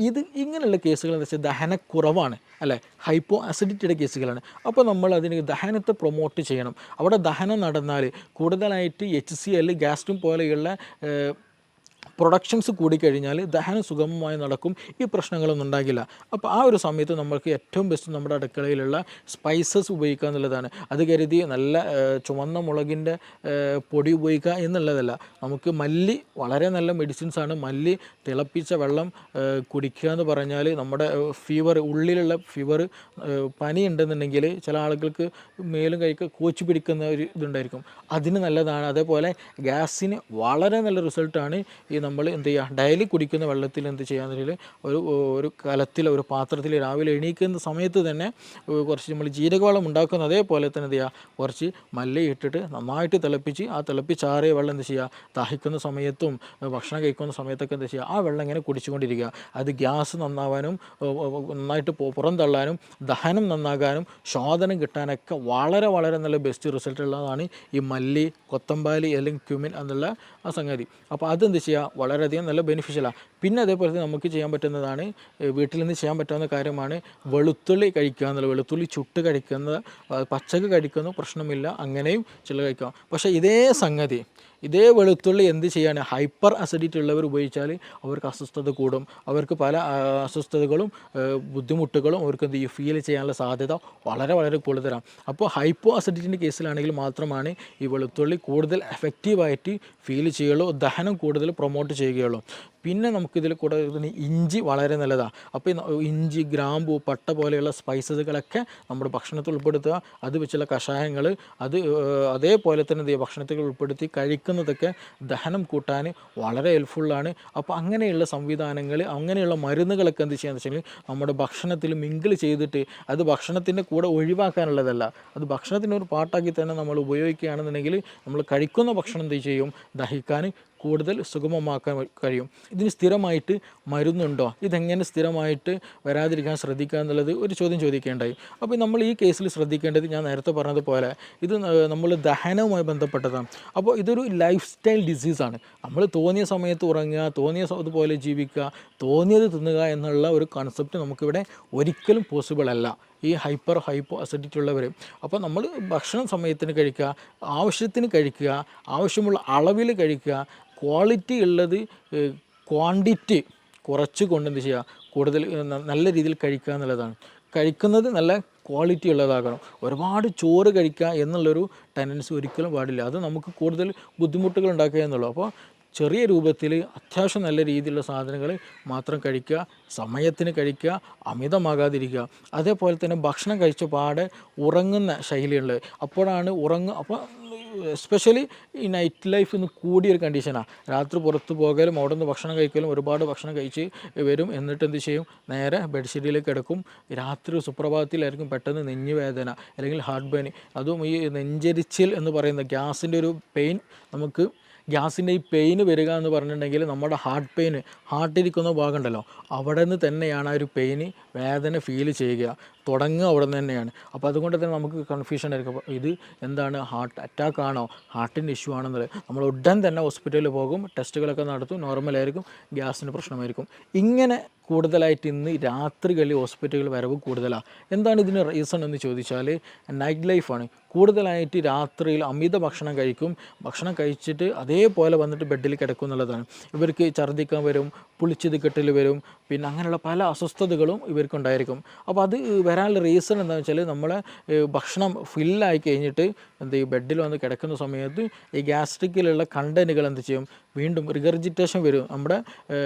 ഇങ്ങനെയുള്ള കേസുകൾ എന്ന് വെച്ചാൽ ദഹനക്കുറവാണ്, അല്ലേ, ഹൈപ്പോ അസിഡിറ്റിയുടെ കേസുകളാണ്. അപ്പോൾ നമ്മൾ അതിന് ദഹനത്തെ പ്രൊമോട്ട് ചെയ്യണം. അവിടെ ദഹനം നടന്നാൽ കൂടുതലായിട്ട് HCl, ഗ്യാസ്ട്രിൻ പോലെയുള്ള പ്രൊഡക്ഷൻസ് കൂടിക്കഴിഞ്ഞാൽ ദഹനം സുഗമമായി നടക്കും, ഈ പ്രശ്നങ്ങളൊന്നും ഉണ്ടാകില്ല. അപ്പോൾ ആ ഒരു സമയത്ത് നമ്മൾക്ക് ഏറ്റവും ബെസ്റ്റ് നമ്മുടെ അടുക്കളയിലുള്ള സ്പൈസസ് ഉപയോഗിക്കുക എന്നുള്ളതാണ്. അത് കരുതി നല്ല ചുവന്ന മുളകിൻ്റെ പൊടി ഉപയോഗിക്കുക എന്നുള്ളതല്ല. നമുക്ക് മല്ലി വളരെ നല്ല മെഡിസിൻസാണ്. മല്ലി തിളപ്പിച്ച വെള്ളം കുടിക്കുക എന്ന് പറഞ്ഞാൽ നമ്മുടെ ഫീവർ, ഉള്ളിലുള്ള ഫീവർ, പനി ഉണ്ടെന്നുണ്ടെങ്കിൽ ചില ആളുകൾക്ക് മേലും കൈക്ക് കോച്ചി പിടിക്കുന്ന ഒരു ഇതുണ്ടായിരിക്കും, അതിന് നല്ലതാണ്. അതേപോലെ ഗ്യാസിന് വളരെ നല്ല റിസൾട്ടാണ് ഈ നമ്മൾ എന്ത് ചെയ്യുക, ഡെയിലി കുടിക്കുന്ന വെള്ളത്തിൽ എന്ത് ചെയ്യാന്നുണ്ടെങ്കിൽ ഒരു കലത്തിൽ, ഒരു പാത്രത്തിൽ രാവിലെ എണീക്കുന്ന സമയത്ത് തന്നെ കുറച്ച് നമ്മൾ ജീരകവെള്ളം ഉണ്ടാക്കുന്ന അതേപോലെ തന്നെ എന്ത് ചെയ്യുക, കുറച്ച് മല്ലി ഇട്ടിട്ട് നന്നായിട്ട് തിളപ്പിച്ച് ആ തിളപ്പിച്ചാറിയ വെള്ളം എന്ത് ചെയ്യുക, ദാഹിക്കുന്ന സമയത്തും ഭക്ഷണം കഴിക്കുന്ന സമയത്തൊക്കെ എന്താ ചെയ്യുക, ആ വെള്ളം ഇങ്ങനെ കുടിച്ചുകൊണ്ടിരിക്കുക. അത് ഗ്യാസ് നന്നാവാനും നന്നായിട്ട് പുറന്തള്ളാനും ദഹനം നന്നാകാനും ശ്വാസനം കിട്ടാനൊക്കെ വളരെ വളരെ നല്ല ബെസ്റ്റ് റിസൾട്ട് ഉള്ളതാണ് ഈ മല്ലി, കൊത്തമ്പാലി അല്ലെങ്കിൽ ക്യുമിൻ എന്നുള്ള ആ സംഗതി. അപ്പോൾ അതെന്ത് ചെയ്യുക, വളരെയധികം നല്ല ബെനിഫിഷ്യലാണ്. പിന്നെ അതേപോലെ തന്നെ നമുക്ക് ചെയ്യാൻ പറ്റുന്നതാണ്, വീട്ടിൽ നിന്ന് ചെയ്യാൻ പറ്റാവുന്ന കാര്യമാണ് വെളുത്തുള്ളി കഴിക്കുക എന്നുള്ളത്. വെളുത്തുള്ളി ചുട്ട് കഴിക്കുന്നത്, പച്ചക്ക് കഴിക്കുന്ന പ്രശ്നമില്ല, അങ്ങനെയും ചില കഴിക്കാം. പക്ഷേ ഇതേ വെളുത്തുള്ളി എന്ത് ചെയ്യാണ്, ഹൈപ്പർ അസിഡിറ്റി ഉള്ളവർ ഉപയോഗിച്ചാൽ അവർക്ക് അസ്വസ്ഥത കൂടും, അവർക്ക് പല അസ്വസ്ഥതകളും ബുദ്ധിമുട്ടുകളും അവർക്ക് എന്ത് ചെയ്യും, ഫീൽ ചെയ്യാനുള്ള സാധ്യത വളരെ വളരെ കൂടുതലാണ്. അപ്പോൾ ഹൈപ്പോ അസിഡിറ്റിൻ്റെ കേസിലാണെങ്കിൽ മാത്രമാണ് ഈ വെളുത്തുള്ളി കൂടുതൽ എഫക്റ്റീവായിട്ട് ഫീൽ ചെയ്യുകയുള്ളൂ, ദഹനം കൂടുതൽ പ്രൊമോട്ട് ചെയ്യുകയുള്ളൂ. പിന്നെ നമുക്കിതിൽ കൂടെ ഇഞ്ചി വളരെ നല്ലതാണ്. അപ്പോൾ ഇഞ്ചി, ഗ്രാമ്പു, പട്ട പോലെയുള്ള സ്പൈസസുകളൊക്കെ നമ്മുടെ ഭക്ഷണത്തിൽ ഉൾപ്പെടുത്തുക. അത് വെച്ചുള്ള കഷായങ്ങൾ, അത് അതേപോലെ തന്നെ എന്ത് ചെയ്യുക, ഭക്ഷണത്തിൽ ഉൾപ്പെടുത്തി കഴിക്കുന്നതൊക്കെ ദഹനം കൂട്ടാൻ വളരെ ഹെൽപ്ഫുള്ളാണ്. അപ്പോൾ അങ്ങനെയുള്ള സംവിധാനങ്ങൾ, അങ്ങനെയുള്ള മരുന്നുകളൊക്കെ എന്ത് ചെയ്യാന്ന് വെച്ചാൽ നമ്മുടെ ഭക്ഷണത്തിൽ മിങ്കിൾ ചെയ്തിട്ട്, അത് ഭക്ഷണത്തിൻ്റെ കൂടെ ഒഴിവാക്കാനുള്ളതല്ല, അത് ഭക്ഷണത്തിൻ്റെ ഒരു പാട്ടാക്കി തന്നെ നമ്മൾ ഉപയോഗിക്കുകയാണെന്നുണ്ടെങ്കിൽ നമ്മൾ കഴിക്കുന്ന ഭക്ഷണം എന്ത് ചെയ്യും, ദഹിക്കാൻ കൂടുതൽ സുഗമമാക്കാൻ കഴിയും. ഇതിന് സ്ഥിരമായിട്ട് മരുന്നുണ്ടോ, ഇതെങ്ങനെ സ്ഥിരമായിട്ട് വരാതിരിക്കാൻ ശ്രദ്ധിക്കുക എന്നുള്ളത് ഒരു ചോദ്യം ചോദിക്കേണ്ടായി. അപ്പോൾ നമ്മൾ ഈ കേസിൽ ശ്രദ്ധിക്കേണ്ടത്, ഞാൻ നേരത്തെ പറഞ്ഞതുപോലെ ഇത് നമ്മൾ ദഹനവുമായി ബന്ധപ്പെട്ടതാണ്. അപ്പോൾ ഇതൊരു ലൈഫ് സ്റ്റൈൽ ഡിസീസാണ്. നമ്മൾ തോന്നിയ സമയത്ത് ഉറങ്ങുക, തോന്നിയ അതുപോലെ ജീവിക്കുക, തോന്നിയത് തിന്നുക എന്നുള്ള ഒരു കൺസെപ്റ്റ് നമുക്കിവിടെ ഒരിക്കലും പോസിബിൾ അല്ല ഈ ഹൈപ്പോ അസിഡിറ്റി ഉള്ളവർ. അപ്പോൾ നമ്മൾ ഭക്ഷണം സമയത്തിന് കഴിക്കുക, ആവശ്യത്തിന് കഴിക്കുക, ആവശ്യമുള്ള അളവിൽ കഴിക്കുക, ക്വാളിറ്റി ഉള്ളത് ക്വാണ്ടിറ്റി കുറച്ച് കൊണ്ട് എന്ത് ചെയ്യുക, കൂടുതൽ നല്ല രീതിയിൽ കഴിക്കുക എന്നുള്ളതാണ്. കഴിക്കുന്നത് നല്ല ക്വാളിറ്റി ഉള്ളതാകണം. ഒരുപാട് ചോറ് കഴിക്കുക എന്നുള്ളൊരു ടെൻഡൻസി ഒരിക്കലും പാടില്ല, അത് നമുക്ക് കൂടുതൽ ബുദ്ധിമുട്ടുകൾ ഉണ്ടാക്കുക എന്നുള്ളൂ. അപ്പോൾ ചെറിയ രൂപത്തിൽ അത്യാവശ്യം നല്ല രീതിയിലുള്ള സാധനങ്ങൾ മാത്രം കഴിക്കുക, സമയത്തിന് കഴിക്കുക, അമിതമാകാതിരിക്കുക. അതേപോലെ തന്നെ ഭക്ഷണം കഴിച്ച പാടെ ഉറങ്ങുന്ന ശൈലിയുള്ളത്, അപ്പോഴാണ് അപ്പോൾ എസ്പെഷ്യലി ഈ നൈറ്റ് ലൈഫ് ഇന്ന് കൂടിയൊരു കണ്ടീഷനാണ്. രാത്രി പുറത്ത് പോകലും അവിടെ നിന്ന് ഭക്ഷണം കഴിക്കലും, ഒരുപാട് ഭക്ഷണം കഴിച്ച് വരും, എന്നിട്ട് എന്ത് ചെയ്യും, നേരെ ബെഡ്ഷീറ്റിലേക്ക് കിടക്കും. രാത്രി സുപ്രഭാതത്തിലായിരിക്കും പെട്ടെന്ന് നെഞ്ഞുവേദന അല്ലെങ്കിൽ ഹാർട്ട് പെയിൻ, അതും ഈ നെഞ്ചരിച്ചിൽ എന്ന് പറയുന്ന ഗ്യാസിൻ്റെ ഒരു പെയിൻ, നമുക്ക് ഗ്യാസിൻ്റെ ഈ പെയിന് വരിക എന്ന് പറഞ്ഞിട്ടുണ്ടെങ്കിൽ നമ്മുടെ ഹാർട്ടിരിക്കുന്ന ഭാഗം ഉണ്ടല്ലോ, അവിടെ നിന്ന് തന്നെയാണ് ആ ഒരു പെയിന്, വേദന ഫീൽ ചെയ്യുക, തുടങ്ങുക അവിടെ നിന്ന് തന്നെയാണ്. അപ്പോൾ അതുകൊണ്ട് തന്നെ നമുക്ക് കൺഫ്യൂഷൻ ആയിരിക്കും, ഇത് എന്താണ്, ഹാർട്ട് അറ്റാക്ക് ആണോ, ഹാർട്ടിൻ്റെ ഇഷ്യൂ ആണെന്നത്. നമ്മൾ ഉടൻ തന്നെ ഹോസ്പിറ്റലിൽ പോകും, ടെസ്റ്റുകളൊക്കെ നടത്തും, നോർമലായിരിക്കും, ഗ്യാസിന് പ്രശ്നമായിരിക്കും. ഇങ്ങനെ കൂടുതലായിട്ട് ഇന്ന് രാത്രികളിൽ ഹോസ്പിറ്റലുകൾ വരവ് കൂടുതലാണ്. എന്താണ് ഇതിന് റീസൺ എന്ന് ചോദിച്ചാൽ നൈറ്റ് ലൈഫാണ്. കൂടുതലായിട്ട് രാത്രിയിൽ അമിത ഭക്ഷണം കഴിക്കും, ഭക്ഷണം കഴിച്ചിട്ട് അതേപോലെ വന്നിട്ട് ബെഡിൽ കിടക്കും എന്നുള്ളതാണ്. ഇവർക്ക് ഛർദ്ദിക്കാൻ വരും, പുളിച്ചത് കെട്ടൽ വരും, പിന്നെ അങ്ങനെയുള്ള പല അസ്വസ്ഥതകളും ഇവർക്കുണ്ടായിരിക്കും. അപ്പോൾ അത് വരാനുള്ള റീസൺ എന്താണെന്ന് വെച്ചാൽ നമ്മളെ ഭക്ഷണം ഫില്ലായി കഴിഞ്ഞിട്ട് എന്ത് ചെയ്യും, ബെഡിൽ വന്ന് കിടക്കുന്ന സമയത്ത് ഈ ഗ്യാസ്ട്രിക്കിലുള്ള കണ്ടൻറ്റുകൾ എന്ത് ചെയ്യും, വീണ്ടും റിഗർജിറ്റേഷൻ വരും. നമ്മുടെ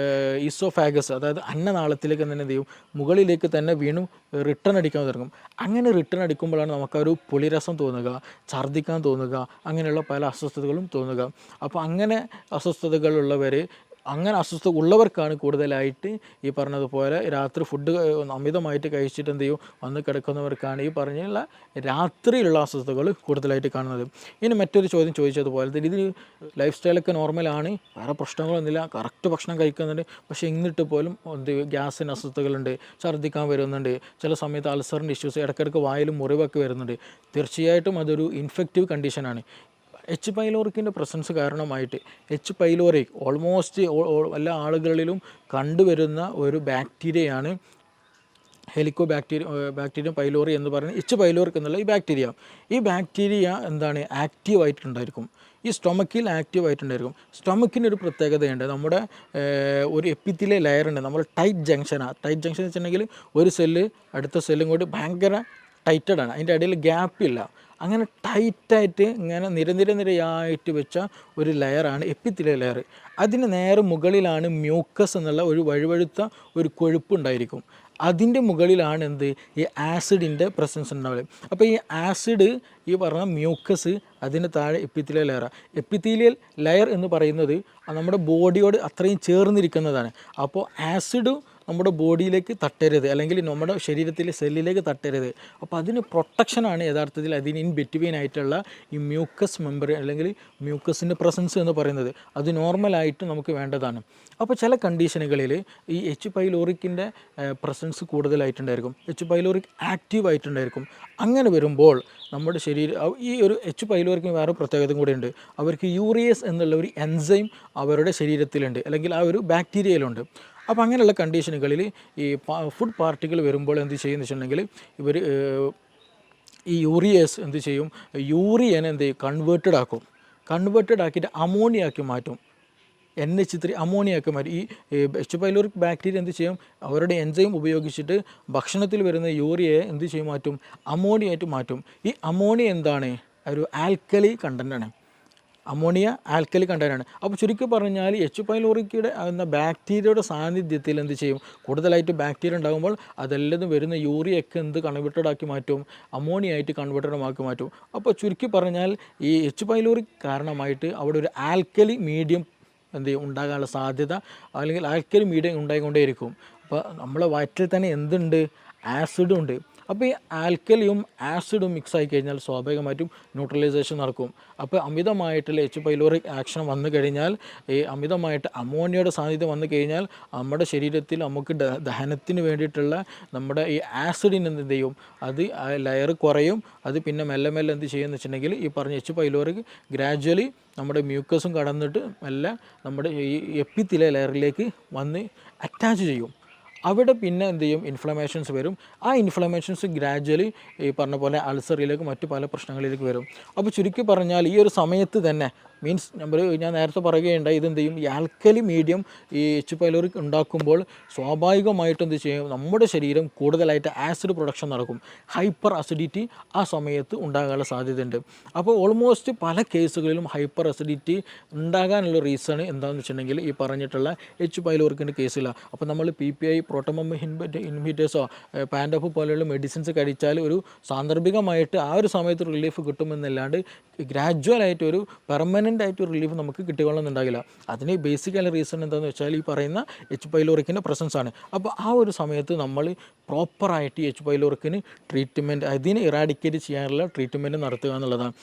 ഈസോഫാഗസ്, അതായത് അന്നനാളത്തിലേക്ക് തന്നെ എന്ത് ചെയ്യും, മുകളിലേക്ക് തന്നെ വീണ്ടും റിട്ടേൺ അടിക്കാൻ തുടങ്ങും. അങ്ങനെ റിട്ടേൺ അടിക്കുമ്പോഴാണ് നമുക്കൊരു പുളിരസം തോന്നുക, ഛർദ്ദിക്കാൻ തോന്നുക, അങ്ങനെയുള്ള പല അസ്വസ്ഥതകളും തോന്നുക. അപ്പോൾ അങ്ങനെ അസ്വസ്ഥതകളുള്ളവർ അങ്ങനെ അസ്വസ്ഥത ഉള്ളവർക്കാണ് കൂടുതലായിട്ട് ഈ പറഞ്ഞതുപോലെ രാത്രി ഫുഡ് അമിതമായിട്ട് കഴിച്ചിട്ട് എന്ത് ചെയ്യും വന്ന് കിടക്കുന്നവർക്കാണ് ഈ പറഞ്ഞുള്ള രാത്രിയിലുള്ള അസ്വസ്ഥതകൾ കൂടുതലായിട്ട് കാണുന്നത്. ഇനി മറ്റൊരു ചോദ്യം ചോദിച്ചതുപോലെ തന്നെ ഇതിന് ലൈഫ് സ്റ്റൈലൊക്കെ നോർമലാണ്, വേറെ പ്രശ്നങ്ങളൊന്നുമില്ല, കറക്റ്റ് ഭക്ഷണം കഴിക്കുന്നുണ്ട്, പക്ഷേ എന്നിട്ട് പോലും എന്ത് ഗ്യാസിന് അസ്വസ്ഥതകളുണ്ട്, ഛർദ്ദിക്കാൻ വരുന്നുണ്ട്, ചില സമയത്ത് അൾസറിൻ്റെ ഇഷ്യൂസ്, ഇടയ്ക്കിടയ്ക്ക് വായിലും മുറിവൊക്കെ വരുന്നുണ്ട്. തീർച്ചയായിട്ടും അതൊരു ഇൻഫെക്റ്റീവ് കണ്ടീഷനാണ്. എച്ച് പൈലോറിക്കിൻ്റെ പ്രസൻസ് കാരണമായിട്ട് എച്ച് പൈലോറിക് ഓൾമോസ്റ്റ് എല്ലാ ആളുകളിലും കണ്ടുവരുന്ന ഒരു ബാക്ടീരിയയാണ് ബാക്ടീരിയം പൈലോറി എന്ന് പറയുന്നത് എച്ച് പൈലോറിക് എന്നുള്ള ഈ ബാക്ടീരിയ എന്താണ് ആക്റ്റീവായിട്ടുണ്ടായിരിക്കും, ഈ സ്റ്റൊമക്കിൽ ആക്റ്റീവായിട്ടുണ്ടായിരിക്കും. സ്റ്റൊമക്കിനൊരു പ്രത്യേകതയുണ്ട്, നമ്മുടെ ഒരു എപ്പിത്തിലെ ലെയറുണ്ട്, നമ്മൾ ടൈറ്റ് ജംഗ്ഷൻ എന്ന് വെച്ചിട്ടുണ്ടെങ്കിൽ ഒരു സെല്ല് അടുത്ത സെല്ലും കൂടി ഭയങ്കര ടൈറ്റഡാണ്, അതിൻ്റെ ഇടയിൽ ഗ്യാപ്പില്ല. അങ്ങനെ ടൈറ്റായിട്ട് ഇങ്ങനെ നിരയായിട്ട് വെച്ച ഒരു ലെയറാണ് എപ്പിത്തിലെ ലെയർ. അതിന് നേരെ മുകളിലാണ് മ്യൂക്കസ് എന്നുള്ള ഒരു വഴുവഴുത്ത ഒരു കൊഴുപ്പ് ഉണ്ടായിരിക്കും. അതിൻ്റെ മുകളിലാണ് എന്ത് ഈ ആസിഡിൻ്റെ പ്രസൻസ് ഉണ്ടാവുക. അപ്പോൾ ഈ ആസിഡ് ഈ പറഞ്ഞ മ്യൂക്കസ് അതിന് താഴെ എപ്പിത്തീലിയൽ ലെയർ എന്ന് പറയുന്നത് നമ്മുടെ ബോഡിയോട് അത്രയും ചേർന്നിരിക്കുന്നതാണ്. അപ്പോൾ ആസിഡ് നമ്മുടെ ബോഡിയിലേക്ക് തട്ടരുത്, അല്ലെങ്കിൽ നമ്മുടെ ശരീരത്തിലെ സെല്ലിലേക്ക് തട്ടരുത്. അപ്പോൾ അതിന് പ്രൊട്ടക്ഷനാണ് യഥാർത്ഥത്തിൽ അതിന് ഇൻ ബിറ്റ്വീൻ ആയിട്ടുള്ള ഈ മ്യൂക്കസ് മെമ്പർ അല്ലെങ്കിൽ മ്യൂക്കസിൻ്റെ പ്രസൻസ് എന്ന് പറയുന്നത്. അത് നോർമലായിട്ട് നമുക്ക് വേണ്ടതാണ്. അപ്പോൾ ചില കണ്ടീഷനുകളിൽ ഈ എച്ച് പൈലോറിക്കിൻ്റെ പ്രസൻസ് കൂടുതലായിട്ടുണ്ടായിരിക്കും, എച്ച് പൈലോറിക് ആക്റ്റീവായിട്ടുണ്ടായിരിക്കും. അങ്ങനെ വരുമ്പോൾ നമ്മുടെ ഈ ഒരു എച്ച് പൈലോറിക്കിന് വേറെ പ്രത്യേകതയും കൂടെ ഉണ്ട്. അവർക്ക് യൂറിയസ് എന്നുള്ള ഒരു എൻസൈം അവരുടെ ശരീരത്തിലുണ്ട്, അല്ലെങ്കിൽ ആ ഒരു ബാക്ടീരിയയിലുണ്ട്. അപ്പോൾ അങ്ങനെയുള്ള കണ്ടീഷനുകളിൽ ഈ ഫുഡ് പാർട്ടിക്കിൾ വരുമ്പോൾ എന്ത് ചെയ്യുമെന്ന് വെച്ചിട്ടുണ്ടെങ്കിൽ ഇവർ ഈ യൂറിയസ് എന്ത് ചെയ്യും, യൂറിയനെ എന്ത് ചെയ്യും കൺവേർട്ടഡ് ആക്കിയിട്ട് അമോണിയാക്കി മാറ്റും, NH3 അമോണിയാക്കി മാറ്റും. ഈ എച്ച് പൈലോറിക് ബാക്ടീരിയ എന്ത് ചെയ്യും, അവരുടെ എൻസൈം ഉപയോഗിച്ചിട്ട് ഭക്ഷണത്തിൽ വരുന്ന യൂറിയയെ എന്ത് ചെയ്യും മാറ്റും, അമോണിയായിട്ട് മാറ്റും. ഈ അമോണിയ എന്താണ്, ഒരു ആൽക്കലി കണ്ടൻ്റാണ്, അമോണിയ ആൽക്കലി കണ്ടൻ്റാണ്. അപ്പോൾ ചുരുക്കി പറഞ്ഞാൽ എച്ച് പൈലോറിക്കയുടെ എന്ന ബാക്ടീരിയയുടെ സാന്നിധ്യത്തിൽ എന്ത് ചെയ്യും, കൂടുതലായിട്ട് ബാക്ടീരിയ ഉണ്ടാകുമ്പോൾ അതെല്ലാം വരുന്ന യൂറിയൊക്കെ എന്ത് കൺവേർട്ടഡ് ആക്കി മാറ്റും, അമോണിയ ആയിട്ട് കൺവേർട്ടഡ് ആക്കി മാറ്റും. അപ്പോൾ ചുരുക്കി പറഞ്ഞാൽ ഈ എച്ച് പൈലോറിക് കാരണമായിട്ട് അവിടെ ഒരു ആൽക്കലി മീഡിയം എന്ത് ചെയ്യും ഉണ്ടാകാനുള്ള സാധ്യത, അല്ലെങ്കിൽ ആൽക്കലി മീഡിയം ഉണ്ടായിക്കൊണ്ടേയിരിക്കും. അപ്പോൾ നമ്മളെ വയറ്റിൽ തന്നെ എന്തുണ്ട്, ആസിഡും ഉണ്ട്. അപ്പോൾ ഈ ആൽക്കലിയും ആസിഡും മിക്സ് ആയി കഴിഞ്ഞാൽ സ്വാഭാവികമായിട്ടും ന്യൂട്രലൈസേഷൻ നടക്കും. അപ്പോൾ അമിതമായിട്ടുള്ള എച്ച് പൈലോറിക് ആക്ഷൻ വന്നു കഴിഞ്ഞാൽ, ഈ അമിതമായിട്ട് അമോണിയയുടെ സാന്നിധ്യം വന്നു കഴിഞ്ഞാൽ നമ്മുടെ ശരീരത്തിൽ നമുക്ക് ദഹനത്തിന് വേണ്ടിയിട്ടുള്ള നമ്മുടെ ഈ ആസിഡിന് എന്ത് ചെയ്യും, അത് ലെയർ കുറയും. അത് പിന്നെ മെല്ലെ എന്ത് ചെയ്യുമെന്ന് വെച്ചിട്ടുണ്ടെങ്കിൽ ഈ പറഞ്ഞ എച്ച് പൈലോറിക് ഗ്രാജ്വലി നമ്മുടെ മ്യൂക്കസും കടന്നിട്ട് മെല്ലെ നമ്മുടെ ഈ എപ്പിത്തിലെ ലെയറിലേക്ക് വന്ന് അറ്റാച്ച് ചെയ്യും. അവിടെ പിന്നെ എന്ത് ചെയ്യും, ഇൻഫ്ലമേഷൻസ് വരും. ആ ഇൻഫ്ലമേഷൻസ് ഗ്രാജ്വലി ഈ പറഞ്ഞ പോലെ അൾസറിലേക്ക് മറ്റു പല പ്രശ്നങ്ങളിലേക്ക് വരും. അപ്പോൾ ചുരുക്കി പറഞ്ഞാൽ ഈ ഒരു സമയത്ത് തന്നെ മീൻസ് ഞാൻ നേരത്തെ പറയുകയുണ്ടായി, ഇതെന്ത് ചെയ്യും, ഈ ആൽക്കലി മീഡിയം ഈ എച്ച് പൈലോറിക് ഉണ്ടാക്കുമ്പോൾ സ്വാഭാവികമായിട്ടും എന്ത് ചെയ്യും, നമ്മുടെ ശരീരം കൂടുതലായിട്ട് ആസിഡ് പ്രൊഡക്ഷൻ നടക്കും, ഹൈപ്പർ അസിഡിറ്റി ആ സമയത്ത് ഉണ്ടാകാനുള്ള സാധ്യതയുണ്ട്. അപ്പോൾ ഓൾമോസ്റ്റ് പല കേസുകളിലും ഹൈപ്പർ അസിഡിറ്റി ഉണ്ടാകാനുള്ള റീസൺ എന്താണെന്ന് വെച്ചിട്ടുണ്ടെങ്കിൽ ഈ പറഞ്ഞിട്ടുള്ള എച്ച് പൈലോറിക്കിൻ്റെ കേസിലാണ്. അപ്പോൾ നമ്മൾ PPI പ്രോട്ടോമം ഇൻഹിബിറ്റേഴ്സോ പാൻഡോഫ് പോലെയുള്ള മെഡിസിൻസ് കഴിച്ചാൽ ഒരു സാന്ദർഭികമായിട്ട് ആ ഒരു സമയത്ത് റിലീഫ് കിട്ടുമെന്നല്ലാണ്ട് ഗ്രാജ്വലായിട്ട് ഒരു പെർമനൻ്റ് ആയിട്ട് റിലീഫ് നമുക്ക് കിട്ടിക്കൊള്ളുന്നുണ്ടാകില്ല. അതിന് ബേസിക്കലി റീസൺ എന്താണെന്ന് വെച്ചാൽ ഈ പറയുന്ന എച്ച് പൈലോറിക്കിൻ്റെ പ്രസൻസ് ആണ്. അപ്പോൾ ആ ഒരു സമയത്ത് നമ്മൾ പ്രോപ്പറായിട്ട് എച്ച് പൈലോറിക്കിന് ട്രീറ്റ്മെൻറ്റ്, അതിനെ ഇറാഡിക്കേറ്റ് ചെയ്യാനുള്ള ട്രീറ്റ്മെൻറ്റ് നടത്തുക എന്നുള്ളതാണ്.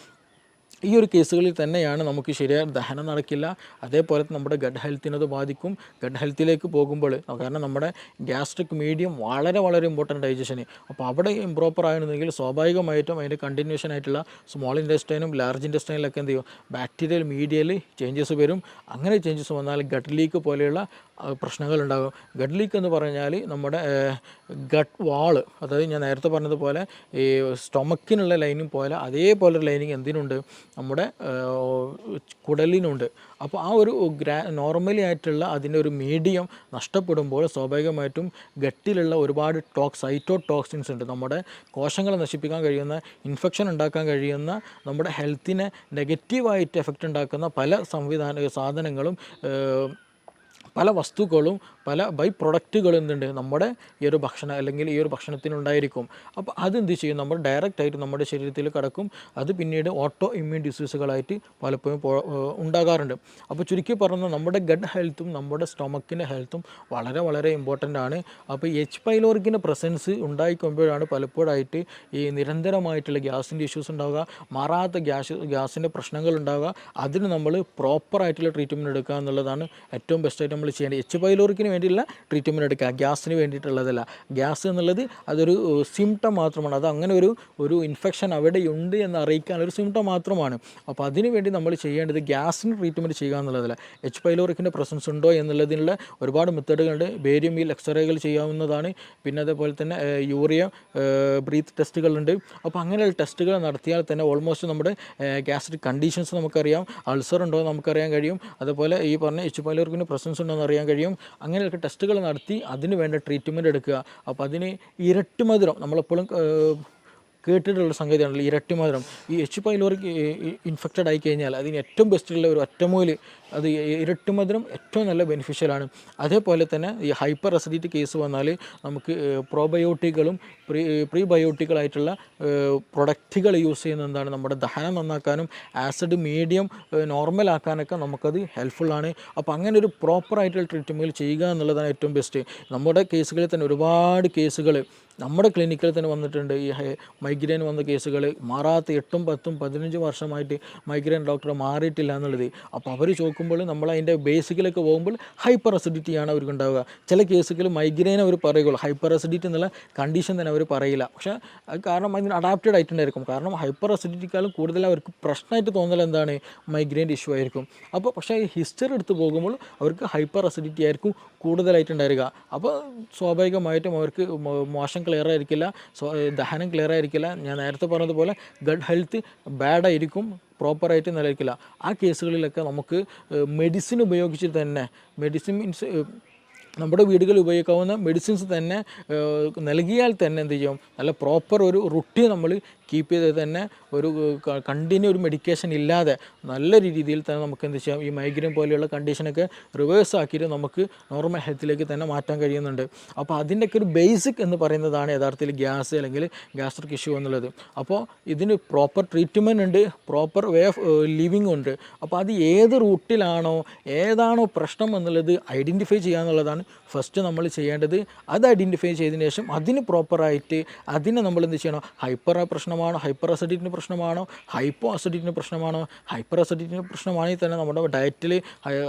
ഈ ഒരു കേസുകളിൽ തന്നെയാണ് നമുക്ക് ശരിയായ ദഹനം നടക്കില്ല, അതേപോലെ നമ്മുടെ ഗഡ് ഹെൽത്തിനത് ബാധിക്കും. ഗഡ് ഹെൽത്തിലേക്ക് പോകുമ്പോൾ, കാരണം നമ്മുടെ ഗ്യാസ്ട്രിക് മീഡിയം വളരെ ഇമ്പോർട്ടൻ്റ് ഡൈജഷന്. അപ്പോൾ അവിടെ ഇംപ്രോപ്പർ ആയിരുന്നെങ്കിൽ സ്വാഭാവികമായിട്ടും അതിൻ്റെ കണ്ടിന്യൂഷൻ ആയിട്ടുള്ള സ്മോൾ ഇൻറ്റെസ്റ്റൈനും ലാർജ് ഇൻറ്റെസ്റ്റൈനിലൊക്കെ എന്ത് ചെയ്യും, ബാക്ടീരിയൽ മീഡിയയിൽ ചേഞ്ചസ് വരും. അങ്ങനെ ചേഞ്ചസ് വന്നാൽ ഗട്ട് ലീക്ക് പോലെയുള്ള പ്രശ്നങ്ങളുണ്ടാകും. ഗട്ട് ലീക്ക് എന്ന് പറഞ്ഞാൽ നമ്മുടെ ഗട്ട് വാള്, അതായത് ഞാൻ നേരത്തെ പറഞ്ഞതുപോലെ ഈ സ്റ്റൊമക്കിനുള്ള ലൈനിങ് പോലെ അതേപോലെ ഒരു ലൈനിങ് എന്തിനുണ്ട്, നമ്മുടെ കുടലിനുണ്ട്. അപ്പോൾ ആ ഒരു നോർമലി ആയിട്ടുള്ള അതിൻ്റെ ഒരു മീഡിയം നഷ്ടപ്പെടുമ്പോൾ സ്വാഭാവികമായിട്ടും ഗട്ടിലുള്ള ഒരുപാട് സൈറ്റോടോക്സിൻസ് ഉണ്ട്, നമ്മുടെ കോശങ്ങളെ നശിപ്പിക്കാൻ കഴിയുന്ന, ഇൻഫെക്ഷൻ ഉണ്ടാക്കാൻ കഴിയുന്ന, നമ്മുടെ ഹെൽത്തിനെ നെഗറ്റീവായിട്ട് എഫക്റ്റ് ഉണ്ടാക്കുന്ന പല സാധനങ്ങളും പല വസ്തുക്കളും പല ബൈ പ്രൊഡക്റ്റുകളും എന്തുണ്ട് നമ്മുടെ ഈ ഒരു ഭക്ഷണം അല്ലെങ്കിൽ ഈ ഒരു ഭക്ഷണത്തിനുണ്ടായിരിക്കും. അപ്പോൾ അതെന്ത് ചെയ്യും, നമ്മൾ ഡയറക്റ്റായിട്ട് നമ്മുടെ ശരീരത്തിൽ കിടക്കും. അത് പിന്നീട് ഓട്ടോ ഇമ്മ്യൂൺ ഡിസീസുകളായിട്ട് പലപ്പോഴും ഉണ്ടാകാറുണ്ട്. അപ്പോൾ ചുരുക്കി പറഞ്ഞാൽ നമ്മുടെ ഗട്ട് ഹെൽത്തും നമ്മുടെ സ്റ്റൊമക്കിൻ്റെ ഹെൽത്തും വളരെ വളരെ ഇമ്പോർട്ടൻ്റ് ആണ്. അപ്പോൾ എച്ച് പൈലോറിക്കിൻ്റെ പ്രസൻസ് ഉണ്ടായിക്കൊമ്പോഴാണ് പലപ്പോഴായിട്ട് ഈ നിരന്തരമായിട്ടുള്ള ഗ്യാസിൻ്റെ ഇഷ്യൂസ് ഉണ്ടാവുക, മാറാത്ത ഗ്യാസിൻ്റെ പ്രശ്നങ്ങൾ ഉണ്ടാവുക. അതിന് നമ്മൾ പ്രോപ്പറായിട്ടുള്ള ട്രീറ്റ്മെൻറ്റ് എടുക്കുക എന്നുള്ളതാണ് ഏറ്റവും ബെസ്റ്റായിട്ട് നമ്മൾ ചെയ്യേണ്ടത്. എച്ച് പൈലോറിക്കിന് വേണ്ടിയുള്ള ട്രീറ്റ്മെൻറ്റ് എടുക്കുക, ഗ്യാസിന് വേണ്ടിയിട്ടുള്ളതല്ല. ഗ്യാസ് എന്നുള്ളത് അതൊരു സിംറ്റം മാത്രമാണ്. അത് അങ്ങനെ ഒരു ഇൻഫെക്ഷൻ അവിടെയുണ്ട് എന്ന് അറിയിക്കാൻ ഒരു സിംറ്റം മാത്രമാണ്. അപ്പോൾ അതിന് വേണ്ടി നമ്മൾ ചെയ്യേണ്ടത് ഗ്യാസിന് ട്രീറ്റ്മെൻറ്റ് ചെയ്യുക എന്നുള്ളതല്ല. എച്ച് പൈലോറിക്കിൻ്റെ പ്രസൻസ് ഉണ്ടോ എന്നുള്ളതിനുള്ള ഒരുപാട് മെത്തേഡുകളുണ്ട്. ബേരിയം വീൽ എക്സ്റേകൾ ചെയ്യാവുന്നതാണ്. പിന്നെ അതേപോലെ തന്നെ യൂറിയ ബ്രീത്ത് ടെസ്റ്റുകളുണ്ട്. അപ്പോൾ അങ്ങനെയുള്ള ടെസ്റ്റുകൾ നടത്തിയാൽ തന്നെ ഓൾമോസ്റ്റ് നമ്മുടെ ഗ്യാസ്ട്രിക് കണ്ടീഷൻസ് നമുക്കറിയാം, അൾസർ ഉണ്ടോ എന്ന് നമുക്കറിയാൻ കഴിയും. അതുപോലെ ഈ പറഞ്ഞ എച്ച് പൈലോറിക്കിൻ്റെ പ്രസൻസ് ഉണ്ടോ എന്ന് അറിയാൻ കഴിയും. അങ്ങനെയൊക്കെ ടെസ്റ്റുകൾ നടത്തി അതിന് വേണ്ട ട്രീറ്റ്മെൻറ്റ് എടുക്കുക. അപ്പോൾ അതിന് ഇരട്ടി മധുരം നമ്മളെപ്പോഴും കേട്ടിട്ടുള്ള സംഗതിയാണല്ലോ ഇരട്ടി മധുരം. ഈ എച്ച് പൈലോറിക് ഇൻഫെക്റ്റഡ് ആയി കഴിഞ്ഞാൽ അതിന് ഏറ്റവും ബെസ്റ്റുള്ള ഒരു ഒറ്റമൂല് അത് ഇരട്ടി മധുരം ഏറ്റവും നല്ല ബെനിഫിഷ്യലാണ്. അതേപോലെ തന്നെ ഈ ഹൈപ്പർ അസിഡിറ്റി കേസ് വന്നാൽ നമുക്ക് പ്രോബയോട്ടിക്കുകളും പ്രീബയോട്ടിക്കുകളായിട്ടുള്ള പ്രൊഡക്റ്റുകൾ യൂസ് ചെയ്യുന്ന എന്താണ് നമ്മുടെ ദഹനം നന്നാക്കാനും ആസിഡ് മീഡിയം നോർമലാക്കാനൊക്കെ നമുക്കത് ഹെൽപ്ഫുള്ളാണ്. അപ്പോൾ അങ്ങനെ ഒരു പ്രോപ്പറായിട്ടുള്ള ട്രീറ്റ്മെൻറ്റ് ചെയ്യുക എന്നുള്ളതാണ് ഏറ്റവും ബെസ്റ്റ്. നമ്മുടെ കേസുകളിൽ തന്നെ ഒരുപാട് കേസുകൾ നമ്മുടെ ക്ലിനിക്കിൽ തന്നെ വന്നിട്ടുണ്ട്. ഈ മൈഗ്രെയിൻ വന്ന കേസുകൾ മാറാത്ത 8, 10, 15 വർഷമായിട്ട് മൈഗ്രെയിൻ ഡോക്ടറെ മാറിയിട്ടില്ല എന്നുള്ളത്. അപ്പോൾ അവർ ചോദിക്കുമ്പോൾ നമ്മൾ അതിൻ്റെ ബേസിക്കിലൊക്കെ പോകുമ്പോൾ ഹൈപ്പർ അസിഡിറ്റിയാണ് അവർക്ക് ഉണ്ടാവുക. ചില കേസുകൾ മൈഗ്രെയിൻ അവർ പറയുള്ളൂ, ഹൈപ്പർ അസിഡിറ്റി എന്നുള്ള കണ്ടീഷൻ തന്നെ അവർ പറയില്ല. പക്ഷേ അത് കാരണം അതിന് അഡാപ്റ്റഡ് ആയിട്ടുണ്ടായിരിക്കും. കാരണം ഹൈപ്പർ അസിഡിറ്റിക്കാളും കൂടുതൽ അവർക്ക് പ്രശ്നമായിട്ട് തോന്നൽ എന്താണ്, മൈഗ്രെയിൻ്റെ ഇഷ്യൂ ആയിരിക്കും. അപ്പോൾ പക്ഷേ ഈ ഹിസ്റ്ററി എടുത്ത് പോകുമ്പോൾ അവർക്ക് ഹൈപ്പർ അസിഡിറ്റി ആയിരിക്കും കൂടുതലായിട്ടുണ്ടായിരിക. അപ്പോൾ സ്വാഭാവികമായിട്ടും അവർക്ക് മോശം ക്ലിയർ ആയിരിക്കില്ല, ദഹനം ക്ലിയർ ആയിരിക്കില്ല. ഞാൻ നേരത്തെ പറഞ്ഞതുപോലെ ഗട്ട് ഹെൽത്ത് ബാഡായിരിക്കും, പ്രോപ്പറായിട്ട് നിലനിൽക്കില്ല. ആ കേസുകളിലൊക്കെ നമുക്ക് മെഡിസിൻ ഉപയോഗിച്ച് തന്നെ, മെഡിസിൻ മീൻസ് നമ്മുടെ വീടുകളിൽ ഉപയോഗിക്കാവുന്ന മെഡിസിൻസ് തന്നെ നൽകിയാൽ തന്നെ എന്ത് ചെയ്യും, നല്ല പ്രോപ്പർ ഒരു റുട്ടീൻ നമ്മൾ കീപ്പ് ചെയ്ത് തന്നെ ഒരു കണ്ടിന്യൂ ഒരു മെഡിക്കേഷൻ ഇല്ലാതെ നല്ല രീതിയിൽ തന്നെ നമുക്ക് എന്ത് ചെയ്യാം, ഈ മൈഗ്രെയിൻ പോലെയുള്ള കണ്ടീഷനൊക്കെ റിവേഴ്സ് ആക്കിയിട്ട് നമുക്ക് നോർമൽ ഹെൽത്തിലേക്ക് തന്നെ മാറ്റാൻ കഴിയുന്നുണ്ട്. അപ്പോൾ അതിൻ്റെയൊക്കെ ഒരു ബേസിക് എന്ന് പറയുന്നതാണ് യഥാർത്ഥത്തിൽ ഗ്യാസ് അല്ലെങ്കിൽ ഗ്യാസ്ട്രിക് ഇഷ്യൂ എന്നുള്ളത്. അപ്പോൾ ഇതിന് പ്രോപ്പർ ട്രീറ്റ്മെൻറ്റ് ഉണ്ട്, പ്രോപ്പർ വേ ഓഫ് ലിവിങ് ഉണ്ട്. അപ്പോൾ അത് ഏത് റൂട്ടിലാണോ ഏതാണോ പ്രശ്നം എന്നുള്ളത് ഐഡൻറ്റിഫൈ ചെയ്യുക എന്നുള്ളതാണ് ഫസ്റ്റ് നമ്മൾ ചെയ്യേണ്ടത്. അത് ഐഡൻറ്റിഫൈ ചെയ്തതിന് ശേഷം അതിന് പ്രോപ്പറായിട്ട് അതിനെ നമ്മൾ എന്ത് ചെയ്യണം, ഹൈപ്പർ പ്രശ്നമാണോ, ഹൈപ്പർ അസിഡിറ്റിൻ്റെ പ്രശ്നമാണോ, ഹൈപ്പോ അസിഡിറ്റിൻ്റെ പ്രശ്നമാണോ. ഹൈപ്പർ അസിഡിറ്റിൻ്റെ പ്രശ്നമാണെങ്കിൽ തന്നെ നമ്മുടെ ഡയറ്റിൽ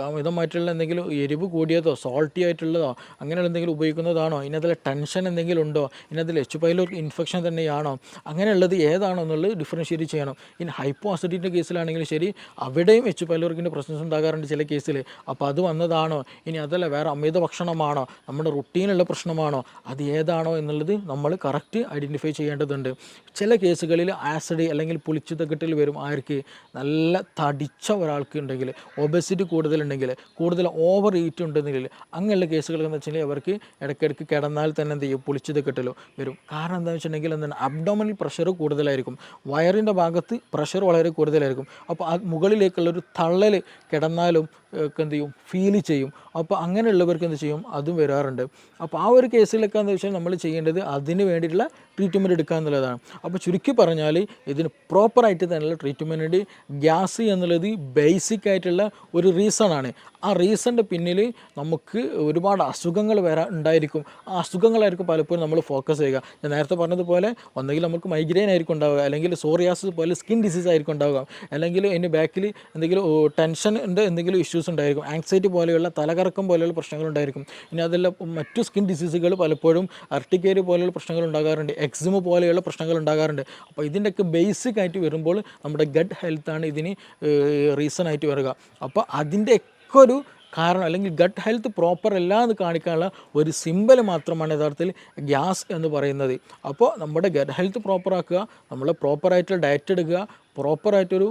അമിതമായിട്ടുള്ള എന്തെങ്കിലും എരിവ് കൂടിയതോ സോൾട്ടി ആയിട്ടുള്ളതോ അങ്ങനെയുള്ള എന്തെങ്കിലും ഉപയോഗിക്കുന്നതാണോ, ഇതിനകത്തിൽ ടെൻഷൻ എന്തെങ്കിലും ഉണ്ടോ, ഇതിനകത്തിൽ എച്ച് പൈലോറിക് ഇൻഫെക്ഷൻ തന്നെയാണോ, അങ്ങനെയുള്ളത് ഏതാണോ എന്നുള്ളത് ഡിഫറൻഷ്യേറ്റ് ചെയ്യണം. ഇനി ഹൈപ്പോ അസിഡിറ്റിൻ്റെ കേസിലാണെങ്കിലും ശരി, അവിടെയും എച്ച് പൈലോറിക്കിൻ്റെ പ്രശ്നം ഉണ്ടാകാറുണ്ട് ചില കേസിൽ. അപ്പോൾ അത് വന്നതാണോ, ഇനി അതല്ല വേറെ അമിത ഭക്ഷണമാണോ, നമ്മുടെ റുട്ടീനുള്ള പ്രശ്നമാണോ, അത് ഏതാണോ എന്നുള്ളത് നമ്മൾ കറക്റ്റ് ഐഡൻറ്റിഫൈ ചെയ്യേണ്ടതുണ്ട്. ചില കേസുകളിൽ ആസിഡ് അല്ലെങ്കിൽ പുളിച്ചുതക്കെട്ടിൽ വരും. ആർക്ക്, നല്ല തടിച്ച ഒരാൾക്ക് ഉണ്ടെങ്കിൽ, ഒബസിറ്റി കൂടുതലുണ്ടെങ്കിൽ, കൂടുതൽ ഓവർ ഈറ്റ് ഉണ്ടെങ്കിൽ, അങ്ങനെയുള്ള കേസുകൾ എന്ന് വെച്ചിട്ടുണ്ടെങ്കിൽ അവർക്ക് ഇടയ്ക്കിടയ്ക്ക് കിടന്നാൽ തന്നെ എന്ത് ചെയ്യും, പുളിച്ചുതക്കെട്ടിലോ വരും. കാരണം എന്താണെന്ന് വെച്ചിട്ടുണ്ടെങ്കിൽ എന്താണ്, അബ്ഡോമിനൽ പ്രഷർ കൂടുതലായിരിക്കും, വയറിൻ്റെ ഭാഗത്ത് പ്രഷർ വളരെ കൂടുതലായിരിക്കും. അപ്പോൾ മുകളിലേക്കുള്ളൊരു തള്ളൽ കിടന്നാലും ഒക്കെ എന്ത് ചെയ്യും, ഫീൽ ചെയ്യും. അപ്പോൾ അങ്ങനെയുള്ളവർക്ക് എന്ത് ചെയ്യും, അതും വരാറുണ്ട്. അപ്പോൾ ആ ഒരു കേസിലൊക്കെ എന്ന് വെച്ചാൽ നമ്മൾ ചെയ്യേണ്ടത് അതിന് വേണ്ടിയിട്ടുള്ള ട്രീറ്റ്മെൻറ്റ് എടുക്കുക എന്നുള്ളതാണ്. അപ്പോൾ ചുരുക്കി പറഞ്ഞാൽ ഇതിന് പ്രോപ്പറായിട്ട് തന്നെയുള്ള ട്രീറ്റ്മെൻറ്റ്. ഗ്യാസ് എന്നുള്ളത് ബേസിക് ആയിട്ടുള്ള ഒരു റീസണാണ്. ആ റീസണിൻ്റെ പിന്നിൽ നമുക്ക് ഒരുപാട് അസുഖങ്ങൾ ഉണ്ടായിരിക്കും. ആ അസുഖങ്ങളായിരിക്കും പലപ്പോഴും നമ്മൾ ഫോക്കസ് ചെയ്യുക. ഞാൻ നേരത്തെ പറഞ്ഞതുപോലെ ഒന്നെങ്കിൽ നമുക്ക് മൈഗ്രെയിൻ ആയിരിക്കും ഉണ്ടാവുക, അല്ലെങ്കിൽ സോറിയാസിസ് പോലെ സ്കിൻ ഡിസീസ് ആയിരിക്കും ഉണ്ടാവുക, അല്ലെങ്കിൽ അതിൻ്റെ ബാക്കിൽ എന്തെങ്കിലും ടെൻഷൻ്റെ എന്തെങ്കിലും ഇഷ്യൂസ് ഉണ്ടായിരിക്കും, ആങ്സൈറ്റി പോലെയുള്ള തലകറക്കം പോലെയുള്ള പ്രശ്നങ്ങൾ ഉണ്ടായിരിക്കും. ഇനി അതെല്ലാം മറ്റു സ്കിൻ ഡിസീസുകൾ പലപ്പോഴും അർട്ടിക്കേരി പോലെയുള്ള പ്രശ്നങ്ങൾ ഉണ്ടാകാറുണ്ട്, എക്സിമ പോലെയുള്ള പ്രശ്നങ്ങൾ ഉണ്ടാകാറുണ്ട്. അപ്പോൾ ഇതിൻ്റെയൊക്കെ ബേസിക് ആയിട്ട് വരുമ്പോൾ നമ്മുടെ ഗട്ട് ഹെൽത്താണ് ഇതിന് റീസൺ ആയിട്ട് വരിക. അപ്പോൾ അതിൻ്റെ ഒക്കെ ഒരു കാരണം അല്ലെങ്കിൽ ഗട്ട് ഹെൽത്ത് പ്രോപ്പർ അല്ല എന്ന് കാണിക്കാനുള്ള ഒരു സിമ്പൽ മാത്രമാണ് യഥാർത്ഥത്തിൽ ഗ്യാസ് എന്ന് പറയുന്നത്. അപ്പോൾ നമ്മുടെ ഗട്ട് ഹെൽത്ത് പ്രോപ്പറാക്കുക, നമ്മൾ പ്രോപ്പറായിട്ടുള്ള ഡയറ്റ് എടുക്കുക, പ്രോപ്പറായിട്ടൊരു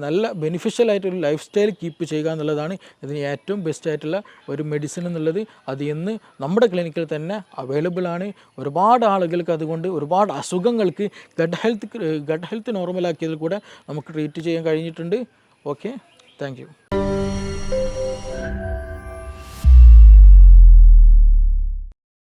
നല്ല ബെനിഫിഷ്യലായിട്ടൊരു ലൈഫ് സ്റ്റൈൽ കീപ്പ് ചെയ്യുക എന്നുള്ളതാണ് ഇതിന് ഏറ്റവും ബെസ്റ്റ് ആയിട്ടുള്ള ഒരു മെഡിസിൻ എന്നുള്ളത്. അത് ഇന്ന് നമ്മുടെ ക്ലിനിക്കിൽ തന്നെ അവൈലബിൾ ആണ്. ഒരുപാട് ആളുകൾക്ക് അതുകൊണ്ട് ഒരുപാട് അസുഖങ്ങൾക്ക് ഗട്ട് ഹെൽത്ത് നോർമലാക്കിയതിൽ കൂടെ നമുക്ക് ട്രീറ്റ് ചെയ്യാൻ കഴിഞ്ഞിട്ടുണ്ട്. Okay, thank you.